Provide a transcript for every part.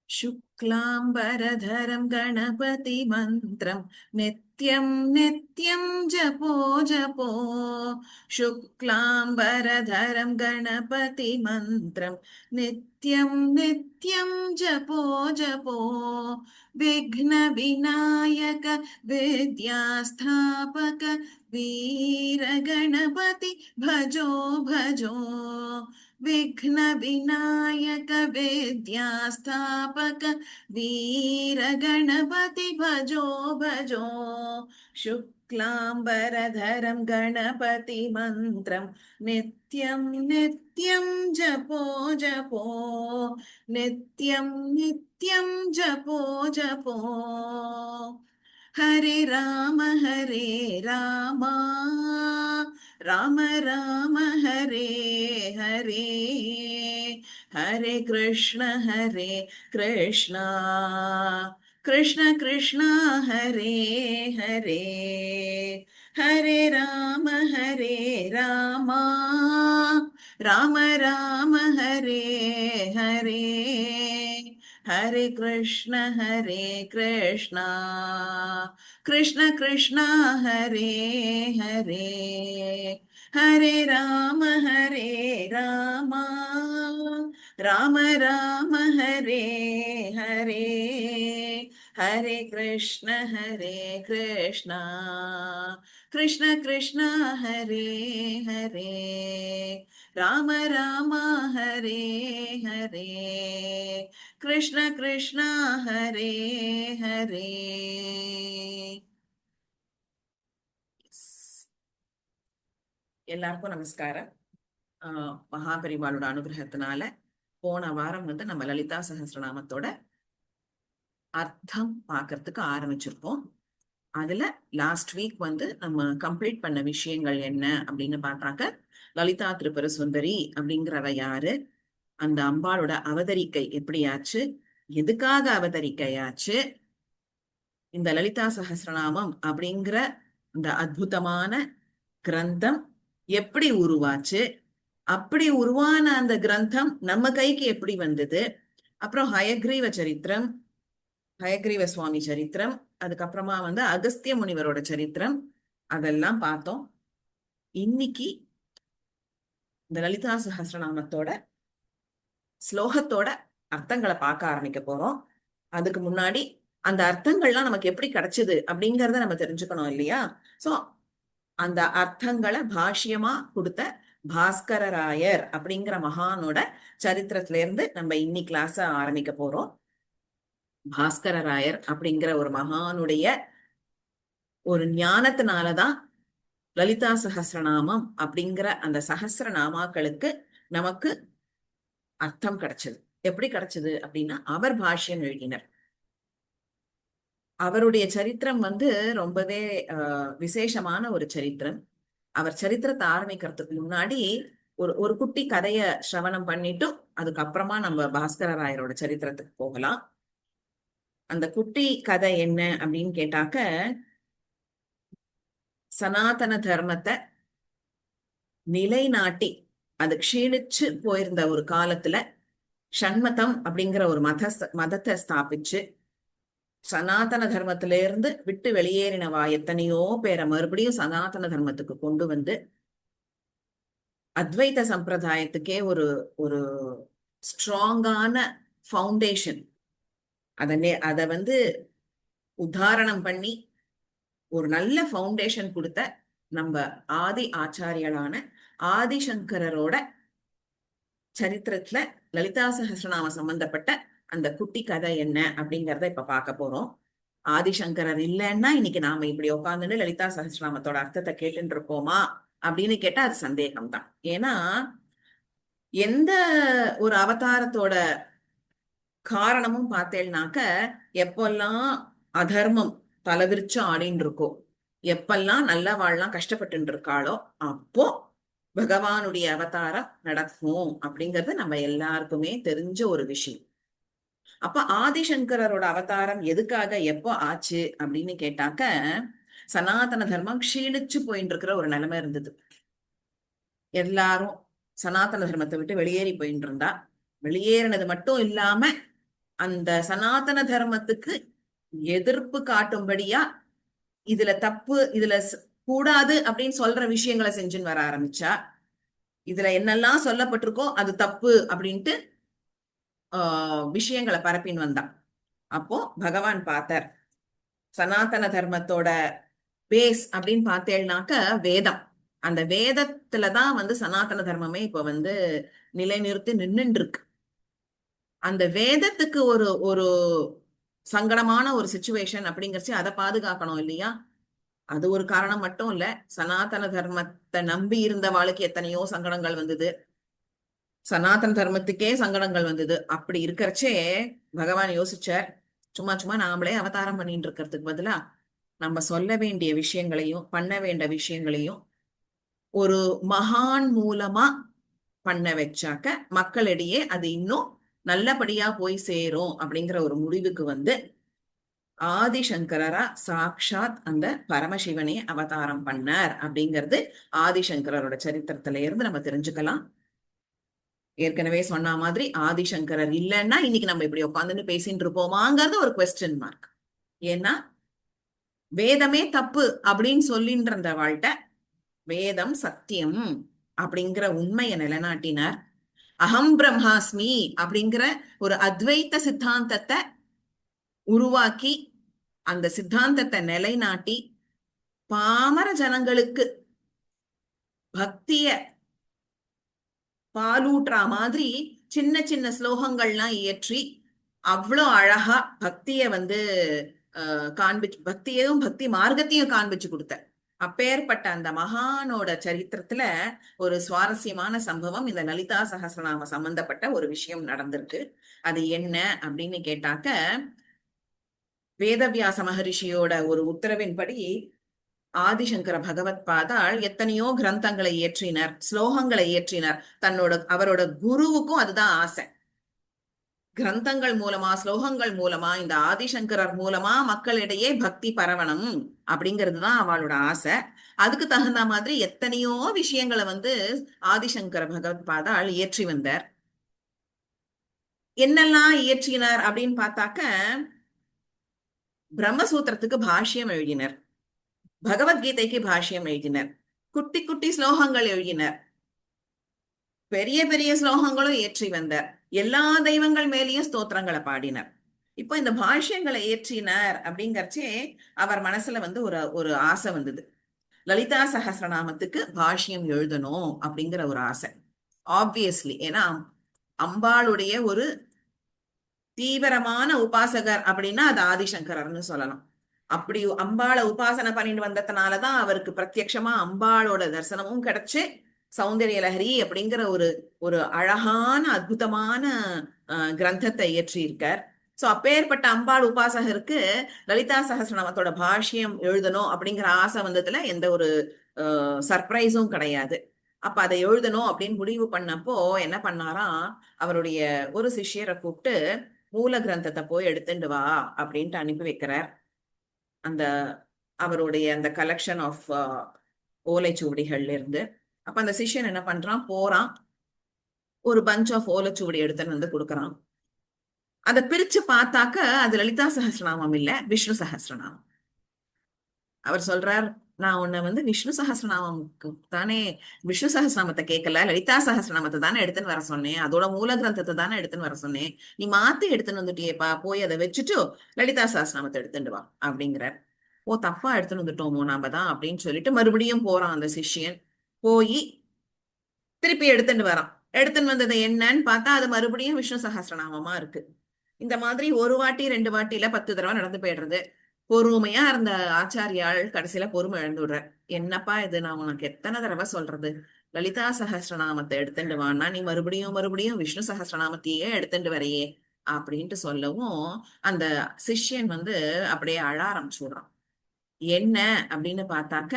शुक्लाम्बरधरं गणपतिमन्त्रं नित्यं नित्यं जपो जपो। शुक्लाम्बरधरं गणपतिमन्त्रं नित्यं नित्यं जपो जपो। विघ्नविनायक विद्यास्थापक वीरगणपति भजो भजो। विघ्नविनायक विद्यास्थापक वीरगणपति भजो भजो। शुक्लाम्बरधरं गणपतिमन्त्रं नित्यं नित्यं जपो जपो। नित्यं नित्यं जपो जपो। हरे राम राम राम हरे हरे। हरे कृष्ण कृष्ण कृष्ण कृष्ण हरे हरे। हरे राम राम राम हरे हरे। हरे कृष्ण कृष्ण कृष्ण कृष्ण हरे हरे। हरे राम राम राम हरे हरे। हरे कृष्ण कृष्ण कृष्ण कृष्ण हरे हरे। राम राम हरे हरे। कृष्ण कृष्ण हरे हरे। எல்லாருக்கும் நமஸ்காரம். மகாபரிவாளோட அனுகிரகத்தினால போன வாரம் நம்ம லலிதா சகஸ்ரநாமத்தோட அர்த்தம் பார்க்கறதுக்கு ஆரம்பிச்சிருப்போம். அதுல லாஸ்ட் வீக் நம்ம கம்ப்ளீட் பண்ண விஷயங்கள் என்ன அப்படின்னு பார்த்தாக்க, லலிதா திரிபுர சுந்தரி அப்படிங்கிறவ யாரு, அந்த அம்பாளோட அவதரிக்கை எப்படியாச்சு, எதுக்காக அவதரிக்கையாச்சு, இந்த லலிதா சகஸ்ரநாமம் அப்படிங்கிற இந்த அற்புதமான கிரந்தம் எப்படி உருவாச்சு, அப்படி உருவான அந்த கிரந்தம் நம்ம கைக்கு எப்படி வந்தது, அப்புறம் ஹயக்ரீவ சரித்திரம், ஹயக்ரீவ சுவாமி சரித்திரம், அதுக்கப்புறமா அகஸ்திய முனிவரோட சரித்திரம், அதெல்லாம் பார்த்தோம். இன்னைக்கு இந்த லலிதா சகஸ்ரநாமத்தோட ஸ்லோகத்தோட அர்த்தங்களை பார்க்க ஆரம்பிக்க போறோம். அதுக்கு முன்னாடி அந்த அர்த்தங்கள்லாம் நமக்கு எப்படி கிடைச்சது அப்படிங்கறத நம்ம தெரிஞ்சுக்கணும் இல்லையா? சோ அந்த அர்த்தங்களை பாஷ்யமா கொடுத்த பாஸ்கரராயர் அப்படிங்கிற மகானோட சரித்திரத்துல இருந்து நம்ம இன்னி கிளாஸ ஆரம்பிக்க போறோம். பாஸ்கரராயர் அப்படிங்கிற ஒரு மகானுடைய ஒரு ஞானத்தினாலதான் லலிதா சகஸ்ரநாமம் அப்படிங்கிற அந்த சகஸ்ரநாமாக்களுக்கு நமக்கு அர்த்தம் கிடைச்சது. எப்படி கிடைச்சது அப்படின்னா, அவர் பாஷ்யம் எழுதினர். அவருடைய சரித்திரம் ரொம்பவே விசேஷமான ஒரு சரித்திரம். அவர் சரித்திரத்தை ஆரம்பிக்கிறதுக்கு முன்னாடி ஒரு குட்டி கதைய சிரவணம் பண்ணிட்டு அதுக்கப்புறமா நம்ம பாஸ்கரராயரோட சரித்திரத்துக்கு போகலாம். அந்த குட்டி கதை என்ன அப்படின்னு கேட்டாக்க, சனாதன தர்மத்தை நிலைநாட்டி அது க்ஷீணிச்சு போயிருந்த ஒரு காலத்துல ஷண்மதம் அப்படிங்கிற ஒரு மதத்தை ஸ்தாபிச்சு சனாதன தர்மத்தில இருந்து விட்டு வெளியேறினவா எத்தனையோ பேரை மறுபடியும் சனாதன தர்மத்துக்கு கொண்டு வந்து அத்வைத சம்பிரதாயத்துக்கே ஒரு ஒரு ஸ்ட்ராங்கான ஃபவுண்டேஷன், அத உதாரணம் பண்ணி ஒரு நல்ல ஃபவுண்டேஷன் கொடுத்த நம்ம ஆதி ஆச்சாரியலான ஆதிசங்கரோட சரித்திரத்துல லலிதா சகஸ்ரநாம சம்பந்தப்பட்ட அந்த குட்டி கதை என்ன அப்படிங்கறத இப்ப பார்க்க போறோம். ஆதிசங்கரர் இல்லைன்னா இன்னைக்கு நாம இப்படி உட்காந்துட்டு லலிதா சகஸ்ரநாமத்தோட அர்த்தத்தை கேட்டுட்டு இருப்போமா அப்படின்னு கேட்டா அது சந்தேகம்தான். ஏன்னா எந்த ஒரு அவதாரத்தோட காரணமும் பார்த்தேன்னாக்க, எப்பெல்லாம் அதர்மம் தலைவிரிச்சு ஆடின்னு இருக்கோ, எப்பெல்லாம் நல்லவாள்லாம் கஷ்டப்பட்டு இருக்காளோ அப்போ பகவானுடைய அவதாரம் நடக்கும் அப்படிங்கிறது நம்ம எல்லாருக்குமே தெரிஞ்ச ஒரு விஷயம். அப்ப ஆதிசங்கரோட அவதாரம் எதுக்காக எப்போ ஆச்சு அப்படின்னு கேட்டாக்க, சனாதன தர்மம் க்ஷீணிச்சு போயிட்டு இருக்கிற ஒரு நிலைமை இருந்தது. எல்லாரும் சனாதன தர்மத்தை விட்டு வெளியேறி போயிட்டு இருந்தா, வெளியேறினது மட்டும் இல்லாம அந்த சனாதன தர்மத்துக்கு எதிர்ப்பு காட்டும்படியா இதுல தப்பு, இதுல கூடாது அப்படின்னு சொல்ற விஷயங்களை செஞ்சுன்னு வர ஆரம்பிச்சா. இதுல என்னெல்லாம் சொல்லப்பட்டிருக்கோ அது தப்பு அப்படின்ட்டு விஷயங்களை பரப்பின்னு வந்தான். அப்போ பகவான் பார்த்தார், சனாதன தர்மத்தோட பேஸ் அப்படின்னு பார்த்தேன்னாக்க வேதம். அந்த வேதத்துலதான் சனாதன தர்மமே இப்ப நிலைநிறுத்தி நின்னுட்டு இருக்கு. அந்த வேதத்துக்கு ஒரு ஒரு சங்கடமான ஒரு சுச்சுவேஷன் அப்படிங்கிறச்சு அதை பாதுகாக்கணும் இல்லையா? அது ஒரு காரணம் மட்டும் இல்ல, சனாதன தர்மத்தை நம்பி இருந்த வாழ்க்கை எத்தனையோ சங்கடங்கள் வந்தது, சனாதன தர்மத்துக்கே சங்கடங்கள் வந்தது. அப்படி இருக்கிறச்சே பகவான் யோசிச்சார், சும்மா சும்மா நாமளே அவதாரம் பண்ணிட்டு இருக்கிறதுக்கு பதிலா நம்ம சொல்ல வேண்டிய விஷயங்களையும் பண்ண வேண்டிய விஷயங்களையும் ஒரு மகான் மூலமா பண்ண வச்சாக்க மக்களிடையே அது இன்னும் நல்லபடியா போய் சேரும் அப்படிங்கிற ஒரு முடிவுக்கு ஆதிசங்கரரா சாக்ஷாத் அந்த பரமசிவனே அவதாரம் பண்ணார் அப்படிங்கிறது ஆதிசங்கரோட சரித்திரத்தில இருந்து நம்ம தெரிஞ்சுக்கலாம். ஏற்கனவே சொன்ன மாதிரி ஆதிசங்கரர் இல்லைன்னா இன்னைக்கு நம்ம இப்படி உட்காந்துன்னு பேசிட்டு இருப்போமாங்கிறது ஒரு கொஸ்டின் மார்க். ஏன்னா வேதமே தப்பு அப்படின்னு சொல்லின்ற அந்த வாழ்க்கை வேதம் சத்தியம் அப்படிங்கிற உண்மையை நிலைநாட்டினார். அகம் பிரம்மாஸ்மி அப்படிங்கிற ஒரு அத்வைத்த சித்தாந்தத்தை உருவாக்கி அந்த சித்தாந்தத்தை நிலைநாட்டி பாமர ஜனங்களுக்கு பக்திய பாலூட்டுற மாதிரி சின்ன சின்ன ஸ்லோகங்கள்லாம் இயற்றி அவ்வளோ அழகா பக்திய காண்பிச்சு, பக்தியையும் பக்தி மார்க்கத்தையும் காண்பிச்சு கொடுத்த அப்பேற்பட்ட அந்த மகானோட சரித்திரத்துல ஒரு சுவாரஸ்யமான சம்பவம் இந்த லலிதா சகஸ்ரநாம சம்பந்தப்பட்ட ஒரு விஷயம் நடந்திருக்கு. அது என்ன அப்படின்னு கேட்டாக்க, வேதவியாச மகரிஷியோட ஒரு உத்தரவின்படி ஆதிசங்கர பகவத் பாதாள் எத்தனையோ கிரந்தங்களை இயற்றினர், ஸ்லோகங்களை இயற்றினர். அவரோட குருவுக்கும் அதுதான் ஆசை. கிரந்தங்கள் மூலமா ஸ்லோகங்கள் மூலமா இந்த ஆதிசங்கரர் மூலமா மக்களிடையே பக்தி பரவணும் அப்படிங்கிறதுதான் அவளோட ஆசை. அதுக்கு தகுந்த மாதிரி எத்தனையோ விஷயங்களை ஆதிசங்கர பகவத் பாதாள் இயற்றி வந்தார். என்னெல்லாம் இயற்றினார் அப்படின்னு பார்த்தாக்க, பிரம்மசூத்திரத்துக்கு பாஷ்யம் எழுதினர், பகவத்கீதைக்கு பாஷ்யம் எழுதினர், குட்டி குட்டி ஸ்லோகங்கள் எழுதினர், பெரிய பெரிய ஸ்லோகங்களும் ஏற்றி வந்தார், எல்லா தெய்வங்கள் மேலேயும் ஸ்தோத்திரங்களை பாடினார். இப்போ இந்த பாஷ்யங்களை ஏற்றினார் அப்படிங்கறச்சே அவர் மனசுல ஒரு ஒரு ஆசை வந்தது, லலிதா சகஸ்ரநாமத்துக்கு பாஷ்யம் எழுதணும் அப்படிங்கிற ஒரு ஆசை. ஆப்வியஸ்லி, ஏன்னா அம்பாளுடைய ஒரு தீவிரமான உபாசகர் அப்படின்னா அது ஆதிசங்கரர்னு சொல்லலாம். அப்படி அம்பாளை உபாசனை பண்ணிட்டு வந்ததுனாலதான் அவருக்கு பிரத்யட்சமா அம்பாளோட தரிசனமும் கிடைச்சு சௌந்தரிய லஹரி அப்படிங்கிற ஒரு ஒரு அழகான அற்புதமான கிரந்தத்தை இயற்றியிருக்கார். சோ அப்பேற்பட்ட அம்பாள் உபாசகருக்கு லலிதா சகஸ்ரநாமத்தோட பாஷ்யம் எழுதணும் அப்படிங்கிற ஆசை வந்ததுல எந்த ஒரு சர்ப்ரைஸும் கிடையாது. அப்ப அதை எழுதணும் அப்படின்னு முடிவு பண்ணப்போ என்ன பண்ணாராம், அவருடைய ஒரு சிஷ்யரை கூப்பிட்டு மூல கிரந்தத்தை போய் எடுத்துட்டு வா அப்படின்ட்டு அனுப்பி வைக்கிறார். அந்த அவருடைய அந்த கலெக்ஷன் ஆஃப் ஓலைச்சுவடிகள்ல இருந்து. அப்ப அந்த சிஷ்யன் என்ன பண்றான், போறான், ஒரு பஞ்ச் ஆஃப் ஓலைச்சுவடி எடுத்துன்னு கொடுக்கறான். அதை பிரிச்சு பார்த்தாக்க அது லலிதா சகஸ்ரநாமம் இல்ல, விஷ்ணு சகஸ்ரநாமம். அவர் சொல்றார், நான் உன்னை விஷ்ணு சகஸ்ரநாமம்க்கு தானே, விஷ்ணு சகஸ்ரநாமத்தை கேட்கல, லலிதா சகஸ்ரநாமத்தை தானே எடுத்துன்னு வர சொன்னேன், அதோட மூல கிரந்தத்தை தானே எடுத்துன்னு வர சொன்னேன், நீ மாத்தி எடுத்துன்னு வந்துட்டியேப்பா, போய் அதை வச்சுட்டு லலிதா சகஸ்ரநாமத்தை எடுத்துட்டு வா அப்படிங்கிறார். ஓ, தப்பா எடுத்துன்னு வந்துட்டோமோ நாம தான் அப்படின்னு சொல்லிட்டு மறுபடியும் போறான் அந்த சிஷ்யன். போய் திருப்பி எடுத்துட்டு வரான். எடுத்துன்னு வந்தது என்னன்னு பார்த்தா அது மறுபடியும் விஷ்ணு சகஸ்ரநாமமா இருக்கு. இந்த மாதிரி ஒரு வாட்டி 2 வாட்டியில 10 தடவை நடந்து போயிடுறது. பொறுமையா இருந்த ஆச்சாரியாள் கடைசியில பொறுமை இழந்து விடுற. என்னப்பா இது, நான் உனக்கு எத்தனை தடவை சொல்றது, லலிதா சகஸ்ரநாமத்தை எடுத்துட்டு வான்னா நீ மறுபடியும் மறுபடியும் விஷ்ணு சகஸ்ரநாமத்தையே எடுத்துட்டு வரையே அப்படின்ட்டு சொல்லவும் அந்த சிஷ்யன் அப்படியே அழ ஆரம்பிச்சுடுறான். என்ன அப்படின்னு பார்த்தாக்க,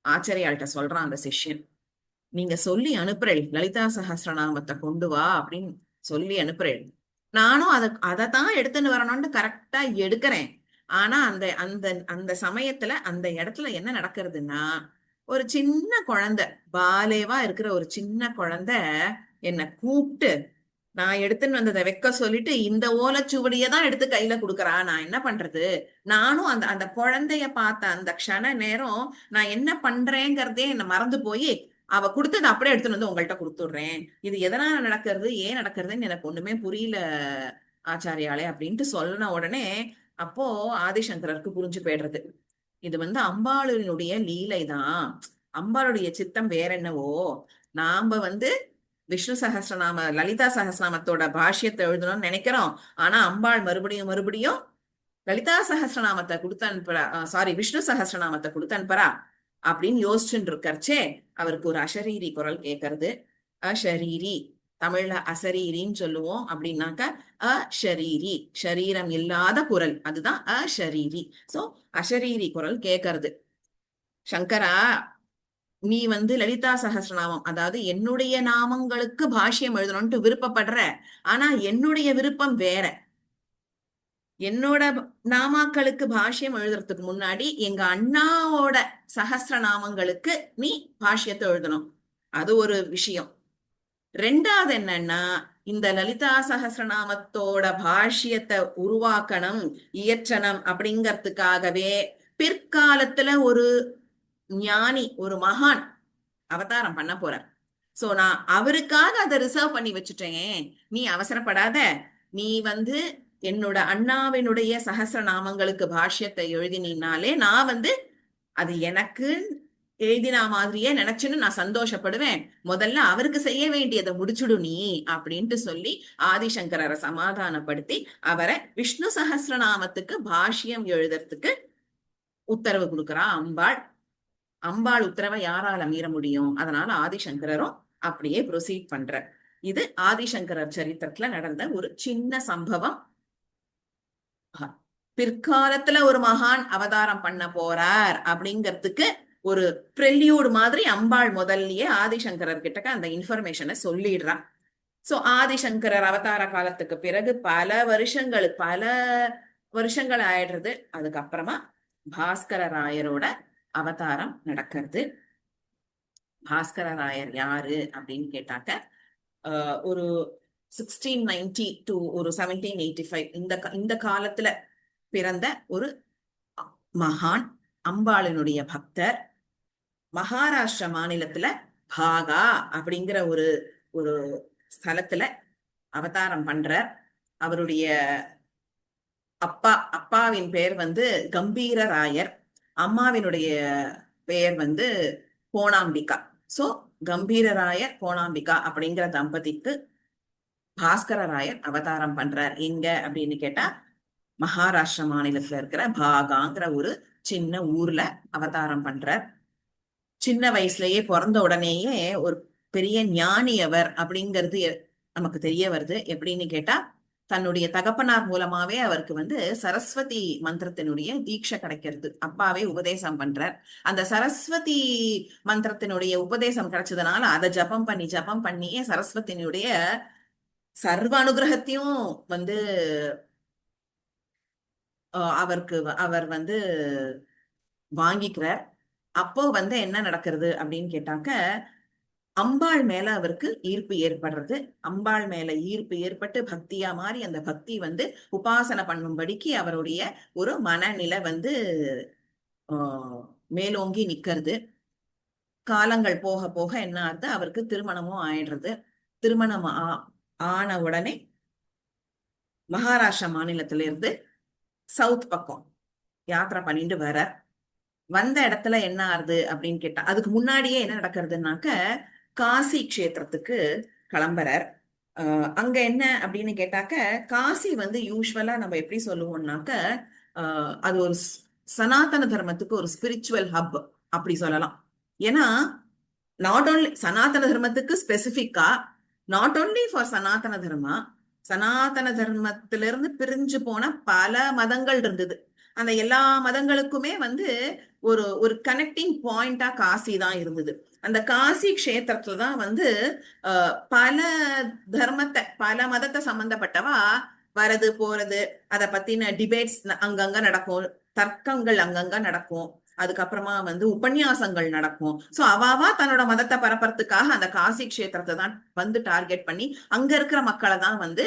ஆச்சாரியாள்கிட்ட சொல்றான் அந்த சிஷ்யன், நீங்க சொல்லி அனுப்புறேன் லலிதா சகஸ்ரநாமத்தை கொண்டு வா அப்படின்னு சொல்லி அனுப்புறேன், நானும் அதைத்தான் எடுத்துன்னு வரணும்னு கரெக்டா எடுக்கிறேன். ஆனா அந்த அந்த அந்த சமயத்துல அந்த இடத்துல என்ன நடக்கிறதுன்னா, ஒரு சின்ன குழந்தை, பாலேவா இருக்கிற ஒரு சின்ன குழந்தை என்னை கூப்பிட்டு நான் எடுத்துன்னு வந்ததை வைக்க சொல்லிட்டு இந்த ஓலைச்சுவடியை தான் எடுத்து கையில கொடுக்கறா. நான் என்ன பண்றது? நானும் அந்த அந்த குழந்தைய பார்த்த அந்த க்ஷண நேரம் நான் என்ன பண்றேங்கிறதே என்ன மறந்து போய் அவ கொடுத்ததை அப்படியே எடுத்துன்னு வந்து உங்கள்கிட்ட கொடுத்துடுறேன். இது எதனால நடக்கிறது, ஏன் நடக்கிறதுன்னு எனக்கு ஒண்ணுமே புரியல ஆச்சாரியாலே அப்படின்ட்டு சொன்ன உடனே அப்போ ஆதிசங்கரருக்கு புரிஞ்சு போயிடுறது. இது அம்பாளுடைய லீலை தான். அம்பாளுடைய சித்தம் வேற என்னவோ. நாம விஷ்ணு சகஸ்ரநாம லலிதா சகஸ்ரநாமத்தோட பாஷ்யத்தை எழுதணும்னு நினைக்கிறோம். ஆனா அம்பாள் மறுபடியும் மறுபடியும் லலிதா சகஸ்ரநாமத்தை கொடுத்து அனுப்புறா, சாரி விஷ்ணு சகஸ்ரநாமத்தை கொடுத்து அனுப்புறா அப்படின்னு யோசிச்சுட்டு இருக்கறச்சே அவருக்கு ஒரு அசரீரி குரல் கேட்கறது. அஷரீரி, தமிழ்ல அசரீரின்னு சொல்லுவோம். அப்படின்னாக்க அஷரீரி, ஷரீரம் இல்லாத குரல், அதுதான் அஷரீரி. சோ அஷரீரி குரல் கேட்கறது. சங்கரா, நீ லலிதா சகஸ்ரநாமம், அதாவது என்னுடைய நாமங்களுக்கு பாஷ்யம் எழுதணும்ட்டு விருப்பப்படுற. ஆனா என்னுடைய விருப்பம் வேற. என்னோட நாமாக்களுக்கு பாஷ்யம் எழுதுறதுக்கு முன்னாடி எங்க அண்ணாவோட சகஸ்ரநாமங்களுக்கு நீ பாஷ்யத்தை எழுதணும். அது ஒரு விஷயம். ரெண்டாவது என்னன்னா, இந்த லலிதா சகஸ்ரநாமத்தோட பாஷ்யத்தை உருவாக்கணும், இயற்றணும் அப்படிங்கறதுக்காகவே பிற்காலத்துல ஒரு ஞானி, ஒரு மகான் அவதாரம் பண்ண போறார். சோ நான் அவருக்காக அதை ரிசர்வ் பண்ணி வச்சுட்டேன். நீ அவசரப்படாத. நீ என்னோட அண்ணாவினுடைய சகஸ்ரநாமங்களுக்கு பாஷ்யத்தை எழுதினாலே நான் அது எனக்கு எழுதினா மாதிரியே நினைச்சுன்னு நான் சந்தோஷப்படுவேன். முதல்ல அவருக்கு செய்ய வேண்டியதை முடிச்சுடு நீ அப்படின்ட்டு சொல்லி ஆதிசங்கரரை சமாதானப்படுத்தி அவரை விஷ்ணு சகஸ்ரநாமத்துக்கு பாஷ்யம் எழுதுறதுக்கு உத்தரவு கொடுக்கிறா அம்பாள். அம்பாள் உத்தரவை யாரால மீற முடியும்? அதனால ஆதிசங்கரரும் அப்படியே ப்ரொசீட் பண்ற. இது ஆதிசங்கரர் சரித்திரத்துல நடந்த ஒரு சின்ன சம்பவம். பிற்காலத்துல ஒரு மகான் அவதாரம் பண்ண போறார் அப்படிங்கிறதுக்கு ஒரு ப்ரெல்யூட் மாதிரி அம்பாள் முதல்லயே ஆதிசங்கரர் கிட்ட அந்த இன்ஃபர்மேஷனை சொல்லிடுறான். சோ ஆதிசங்கரர் அவதார காலத்துக்கு பிறகு பல வருஷங்கள் ஆயிடுறது. அதுக்கப்புறமா பாஸ்கர ராயரோட அவதாரம் நடக்கிறது. பாஸ்கர ராயர் யாரு அப்படின்னு கேட்டாக்க, ஒரு 1690 டு ஒரு 1785 இந்த காலத்துல பிறந்த ஒரு மகான், அம்பாளினுடைய பக்தர். மகாராஷ்டிர மாநிலத்துல பாகா அப்படிங்கிற ஒரு ஒரு ஸ்தலத்துல அவதாரம் பண்றார். அவருடைய அப்பாவின் பெயர் கம்பீர ராயர், அம்மாவினுடைய பெயர் கோணாம்பிகா. சோ கம்பீரராயர் கோணாம்பிகா அப்படிங்கிற தம்பதிக்கு பாஸ்கர ராயர் அவதாரம் பண்றார். எங்க அப்படின்னு கேட்டா மகாராஷ்டிர மாநிலத்துல இருக்கிற பாகாங்கிற ஒரு சின்ன ஊர்ல அவதாரம் பண்றார். சின்ன வயசுலயே பிறந்த உடனேயே ஒரு பெரிய ஞானி அவர் அப்படிங்கிறது நமக்கு தெரிய வருது. எப்படின்னு கேட்டா தன்னுடைய தகப்பனார் மூலமாவே அவருக்கு சரஸ்வதி மந்திரத்தினுடைய தீட்சை கிடைக்கிறது. அப்பாவே உபதேசம் பண்றார். அந்த சரஸ்வதி மந்திரத்தினுடைய உபதேசம் கிடைச்சதுனால அதை ஜபம் பண்ணியே சரஸ்வதியினுடைய சர்வ அனுகிரகத்தையும் அவருக்கு அவர் வாங்கிக்கிறார். அப்போ என்ன நடக்கிறது அப்படின்னு கேட்டாக்க, அம்பாள் மேல அவருக்கு ஈர்ப்பு ஏற்படுறது. அம்பாள் மேல ஈர்ப்பு ஏற்பட்டு பக்தியா மாறி அந்த பக்தி உபாசனை பண்ணும்படிக்கு அவருடைய ஒரு மனநிலை மேலோங்கி நிக்கிறது. காலங்கள் போக போக என்ன ஆகுது, அவருக்கு திருமணமும் ஆயிடுறது. திருமணம் ஆன உடனே மகாராஷ்டிரா மாநிலத்தில இருந்து சவுத் பக்கம் யாத்திரை பண்ணிட்டு வர. வந்த இடத்துல என்ன ஆறுது அப்படின்னு கேட்டா, அதுக்கு முன்னாடியே என்ன நடக்கிறதுனாக்க காசி கஷேத்திரத்துக்கு கிளம்புறார். அங்க என்ன அப்படின்னு கேட்டாக்க, காசி யூஸ்வலா நம்ம எப்படி சொல்லுவோம்னாக்க, அது ஒரு சனாதன தர்மத்துக்கு ஒரு ஸ்பிரிச்சுவல் ஹப் அப்படி சொல்லலாம். ஏன்னா நாட் ஓன்லி சனாதன தர்மத்துக்கு ஸ்பெசிபிக்கா, நாட் ஓன்லி ஃபார் சனாதன தர்மா, சனாதன தர்மத்திலிருந்து பிரிஞ்சு போன பல மதங்கள் இருந்தது. அந்த எல்லா மதங்களுக்குமே ஒரு ஒரு கனெக்டிங் பாயிண்டா காசி தான் இருந்தது. அந்த காசி கஷேத்திரத்துலதான் பல தர்மத்தை, பல மதத்தை சம்பந்தப்பட்டவா வரது போறது, அதை பத்தின டிபேட்ஸ் அங்கங்க நடக்கும், தர்க்கங்கள் அங்கங்க நடக்கும். அதுக்கப்புறமா வந்து உபன்யாசங்கள் நடக்கும். சோ அவாவா தன்னோட மதத்தை பரப்புறதுக்காக அந்த காசி கஷேத்திரத்தை தான் வந்து டார்கெட் பண்ணி அங்க இருக்கிற மக்களை தான் வந்து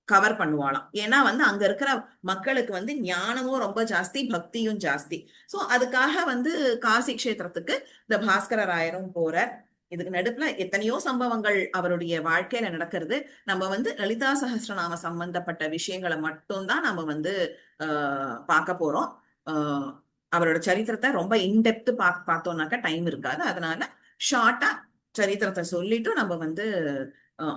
கவர் பண்ணுவாளாம். ஏன்னா வந்து அங்க இருக்கிற மக்களுக்கு வந்து ஞானமும் ரொம்ப ஜாஸ்தி, பக்தியும் ஜாஸ்தி. சோ அதுக்காக வந்து காசி கஷேத்திரத்துக்கு இந்த பாஸ்கர ராயரும் போறார். இதுக்கு நடுப்புல எத்தனையோ சம்பவங்கள் அவருடைய வாழ்க்கையில நடக்கிறது. நம்ம வந்து லலிதா சஹஸ்ரநாம சம்பந்தப்பட்ட விஷயங்களை மட்டும்தான் நம்ம வந்து பார்க்க போறோம். அவரோட சரித்திரத்தை ரொம்ப இன்டெப்த் பார்த்தோம்னாக்கா டைம் இருக்காது. அதனால ஷார்ட்டா சரித்திரத்தை சொல்லிட்டு நம்ம வந்து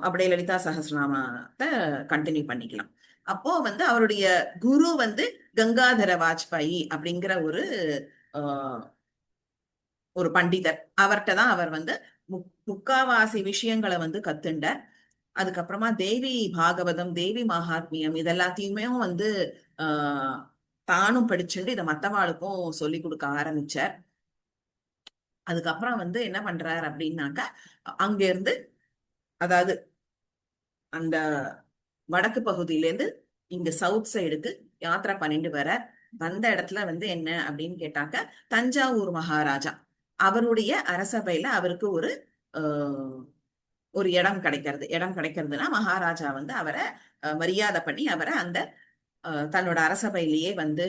அப்படியே லலிதா சஹஸ்ரநாமத்தை கண்டினியூ பண்ணிக்கலாம். அப்போ வந்து அவருடைய குரு வந்து கங்காதர வாஜ்பாயி அப்படிங்கிற ஒரு பண்டிதர். அவர்கிட்ட தான் அவர் வந்து முக்காவாசி விஷயங்களை வந்து கத்துண்டார். அதுக்கப்புறமா தேவி பாகவதம், தேவி மகாத்மியம் இதெல்லாத்தையுமே வந்து தானும் படிச்சுட்டு இதை மத்தவாளுக்கும் சொல்லி கொடுக்க ஆரம்பிச்சார். அதுக்கப்புறம் வந்து என்ன பண்றாரு அப்படின்னாக்கா, அங்க இருந்து அதாவது அந்த வடக்கு பகுதியிலேருந்து இங்க சவுத் சைடுக்கு யாத்திரை பண்ணிட்டு வர வந்த இடத்துல வந்து என்ன அப்படின்னு கேட்டாக்க, தஞ்சாவூர் மகாராஜா அவருடைய அரசபையில அவருக்கு ஒரு இடம் கிடைக்கிறதுனா மகாராஜா வந்து அவரை மரியாதை பண்ணி அவரை அந்த தன்னோட அரசபையிலேயே வந்து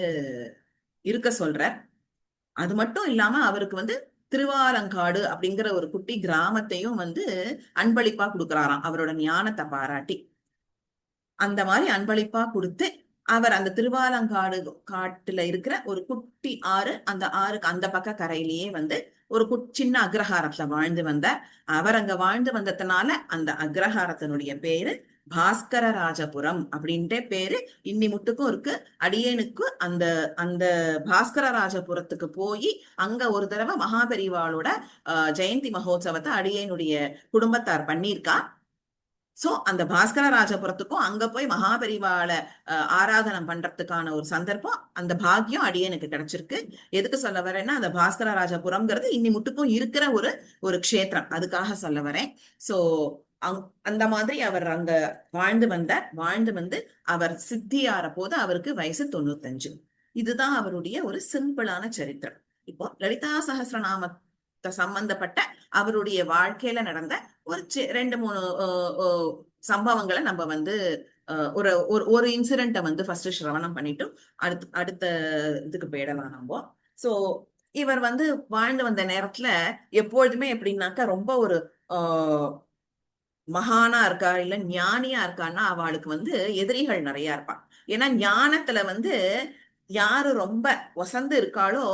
இருக்க சொல்றார். அது மட்டும் இல்லாம அவருக்கு வந்து திருவாலங்காடு அப்படிங்கிற ஒரு குட்டி கிராமத்தையும் வந்து அன்பளிப்பா கொடுக்குறாராம் அவரோட ஞானத்தை பாராட்டி. அந்த மாதிரி அன்பளிப்பா கொடுத்து அவர் அந்த திருவாலங்காடு காட்டுல இருக்கிற ஒரு குட்டி ஆறு, அந்த ஆறுக்கு அந்த பக்க கரையிலேயே வந்து ஒரு சின்ன அக்ரஹாரத்துல வாழ்ந்து வந்தார். அவர் அங்க வாழ்ந்து வந்ததுனால அந்த அக்ரஹாரத்தினுடைய பேரு பாஸ்கர ராஜபுரம் அப்படின்ட்டே பேரு இன்னி முட்டுக்கும் இருக்கு. அடியேனுக்கு அந்த அந்த பாஸ்கர ராஜபுரத்துக்கு போய் அங்க ஒரு தடவை மகாபெரிவாளோட ஜெயந்தி மகோத்சவத்தை அடியேனுடைய குடும்பத்தார் பண்ணியிருக்கா. சோ அந்த பாஸ்கர ராஜபுரத்துக்கும் அங்க போய் மகாபெரிவாளை ஆராதனம் பண்றதுக்கான ஒரு சந்தர்ப்பம், அந்த பாக்கியம் அடியனுக்கு கிடைச்சிருக்கு. எதுக்கு சொல்ல வரேன்னா, அந்த பாஸ்கர ராஜபுரம்ங்கிறது இன்னி முட்டுக்கும் இருக்கிற ஒரு க்ஷேத்திரம், அதுக்காக சொல்ல வரேன். சோ அந்த மாதிரி அவர் அங்க வாழ்ந்து வந்து அவர் சித்தியார போது அவருக்கு வயசு 95. இதுதான் அவருடைய ஒரு சிம்பிளான சரித்திரம். இப்போ லலிதா சஹஸ்ரநாம சம்பந்தப்பட்ட அவருடைய வாழ்க்கையில நடந்த ஒரு 2-3 சம்பவங்களை நம்ம வந்து ஒரு ஒரு இன்சிடென்ட்டை வந்து ஃபர்ஸ்ட் சிரவணம் பண்ணிட்டு அடுத்த இதுக்கு போயிடலாம் நம்ம. சோ இவர் வந்து வாழ்ந்து வந்த நேரத்துல எப்பொழுதுமே எப்படின்னாக்கா ரொம்ப ஒரு மகானா இருக்கா இல்ல ஞானியா இருக்கான்னா அவளுக்கு வந்து எதிரிகள் நிறைய இருப்பான். ஏன்னா ஞானத்துல வந்து யாரு ரொம்ப வசந்து இருக்காளோ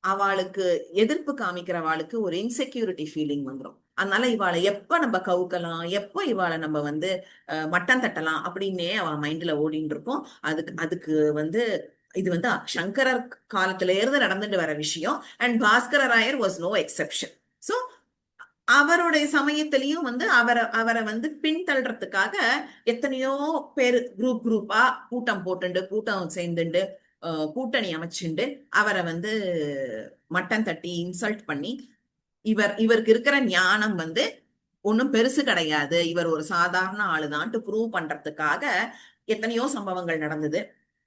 அவளுக்கு எதிர்ப்பு காமிக்கிறவாளுக்கு ஒரு இன்செக்யூரிட்டி ஃபீலிங் வந்துடும். அதனால இவாளை எப்ப நம்ம கவுக்கலாம், எப்ப இவாளை நம்ம வந்து மட்டம் தட்டலாம் அப்படின்னே அவன் மைண்ட்ல ஓடின்னு இருக்கும். அதுக்கு வந்து இது வந்து சங்கரர் காலத்துல இருந்து நடந்துட்டு வர விஷயம். And Bhaskara Rayar was no exception. So அவருடைய சமயத்திலையும் வந்து அவரை வந்து பின்தள்ளுறதுக்காக எத்தனையோ பேர் குரூப்பா கூட்டம் சேர்ந்துண்டு கூட்டணி அமைச்சுண்டு அவரை வந்து மட்டம் தட்டி இன்சல்ட் பண்ணி இவருக்கு இருக்கிற ஞானம் வந்து ஒன்னும் பெருசு கிடையாது, இவர் ஒரு சாதாரண ஆளுதான்ட்டு ப்ரூவ் பண்றதுக்காக எத்தனையோ சம்பவங்கள் நடந்தது.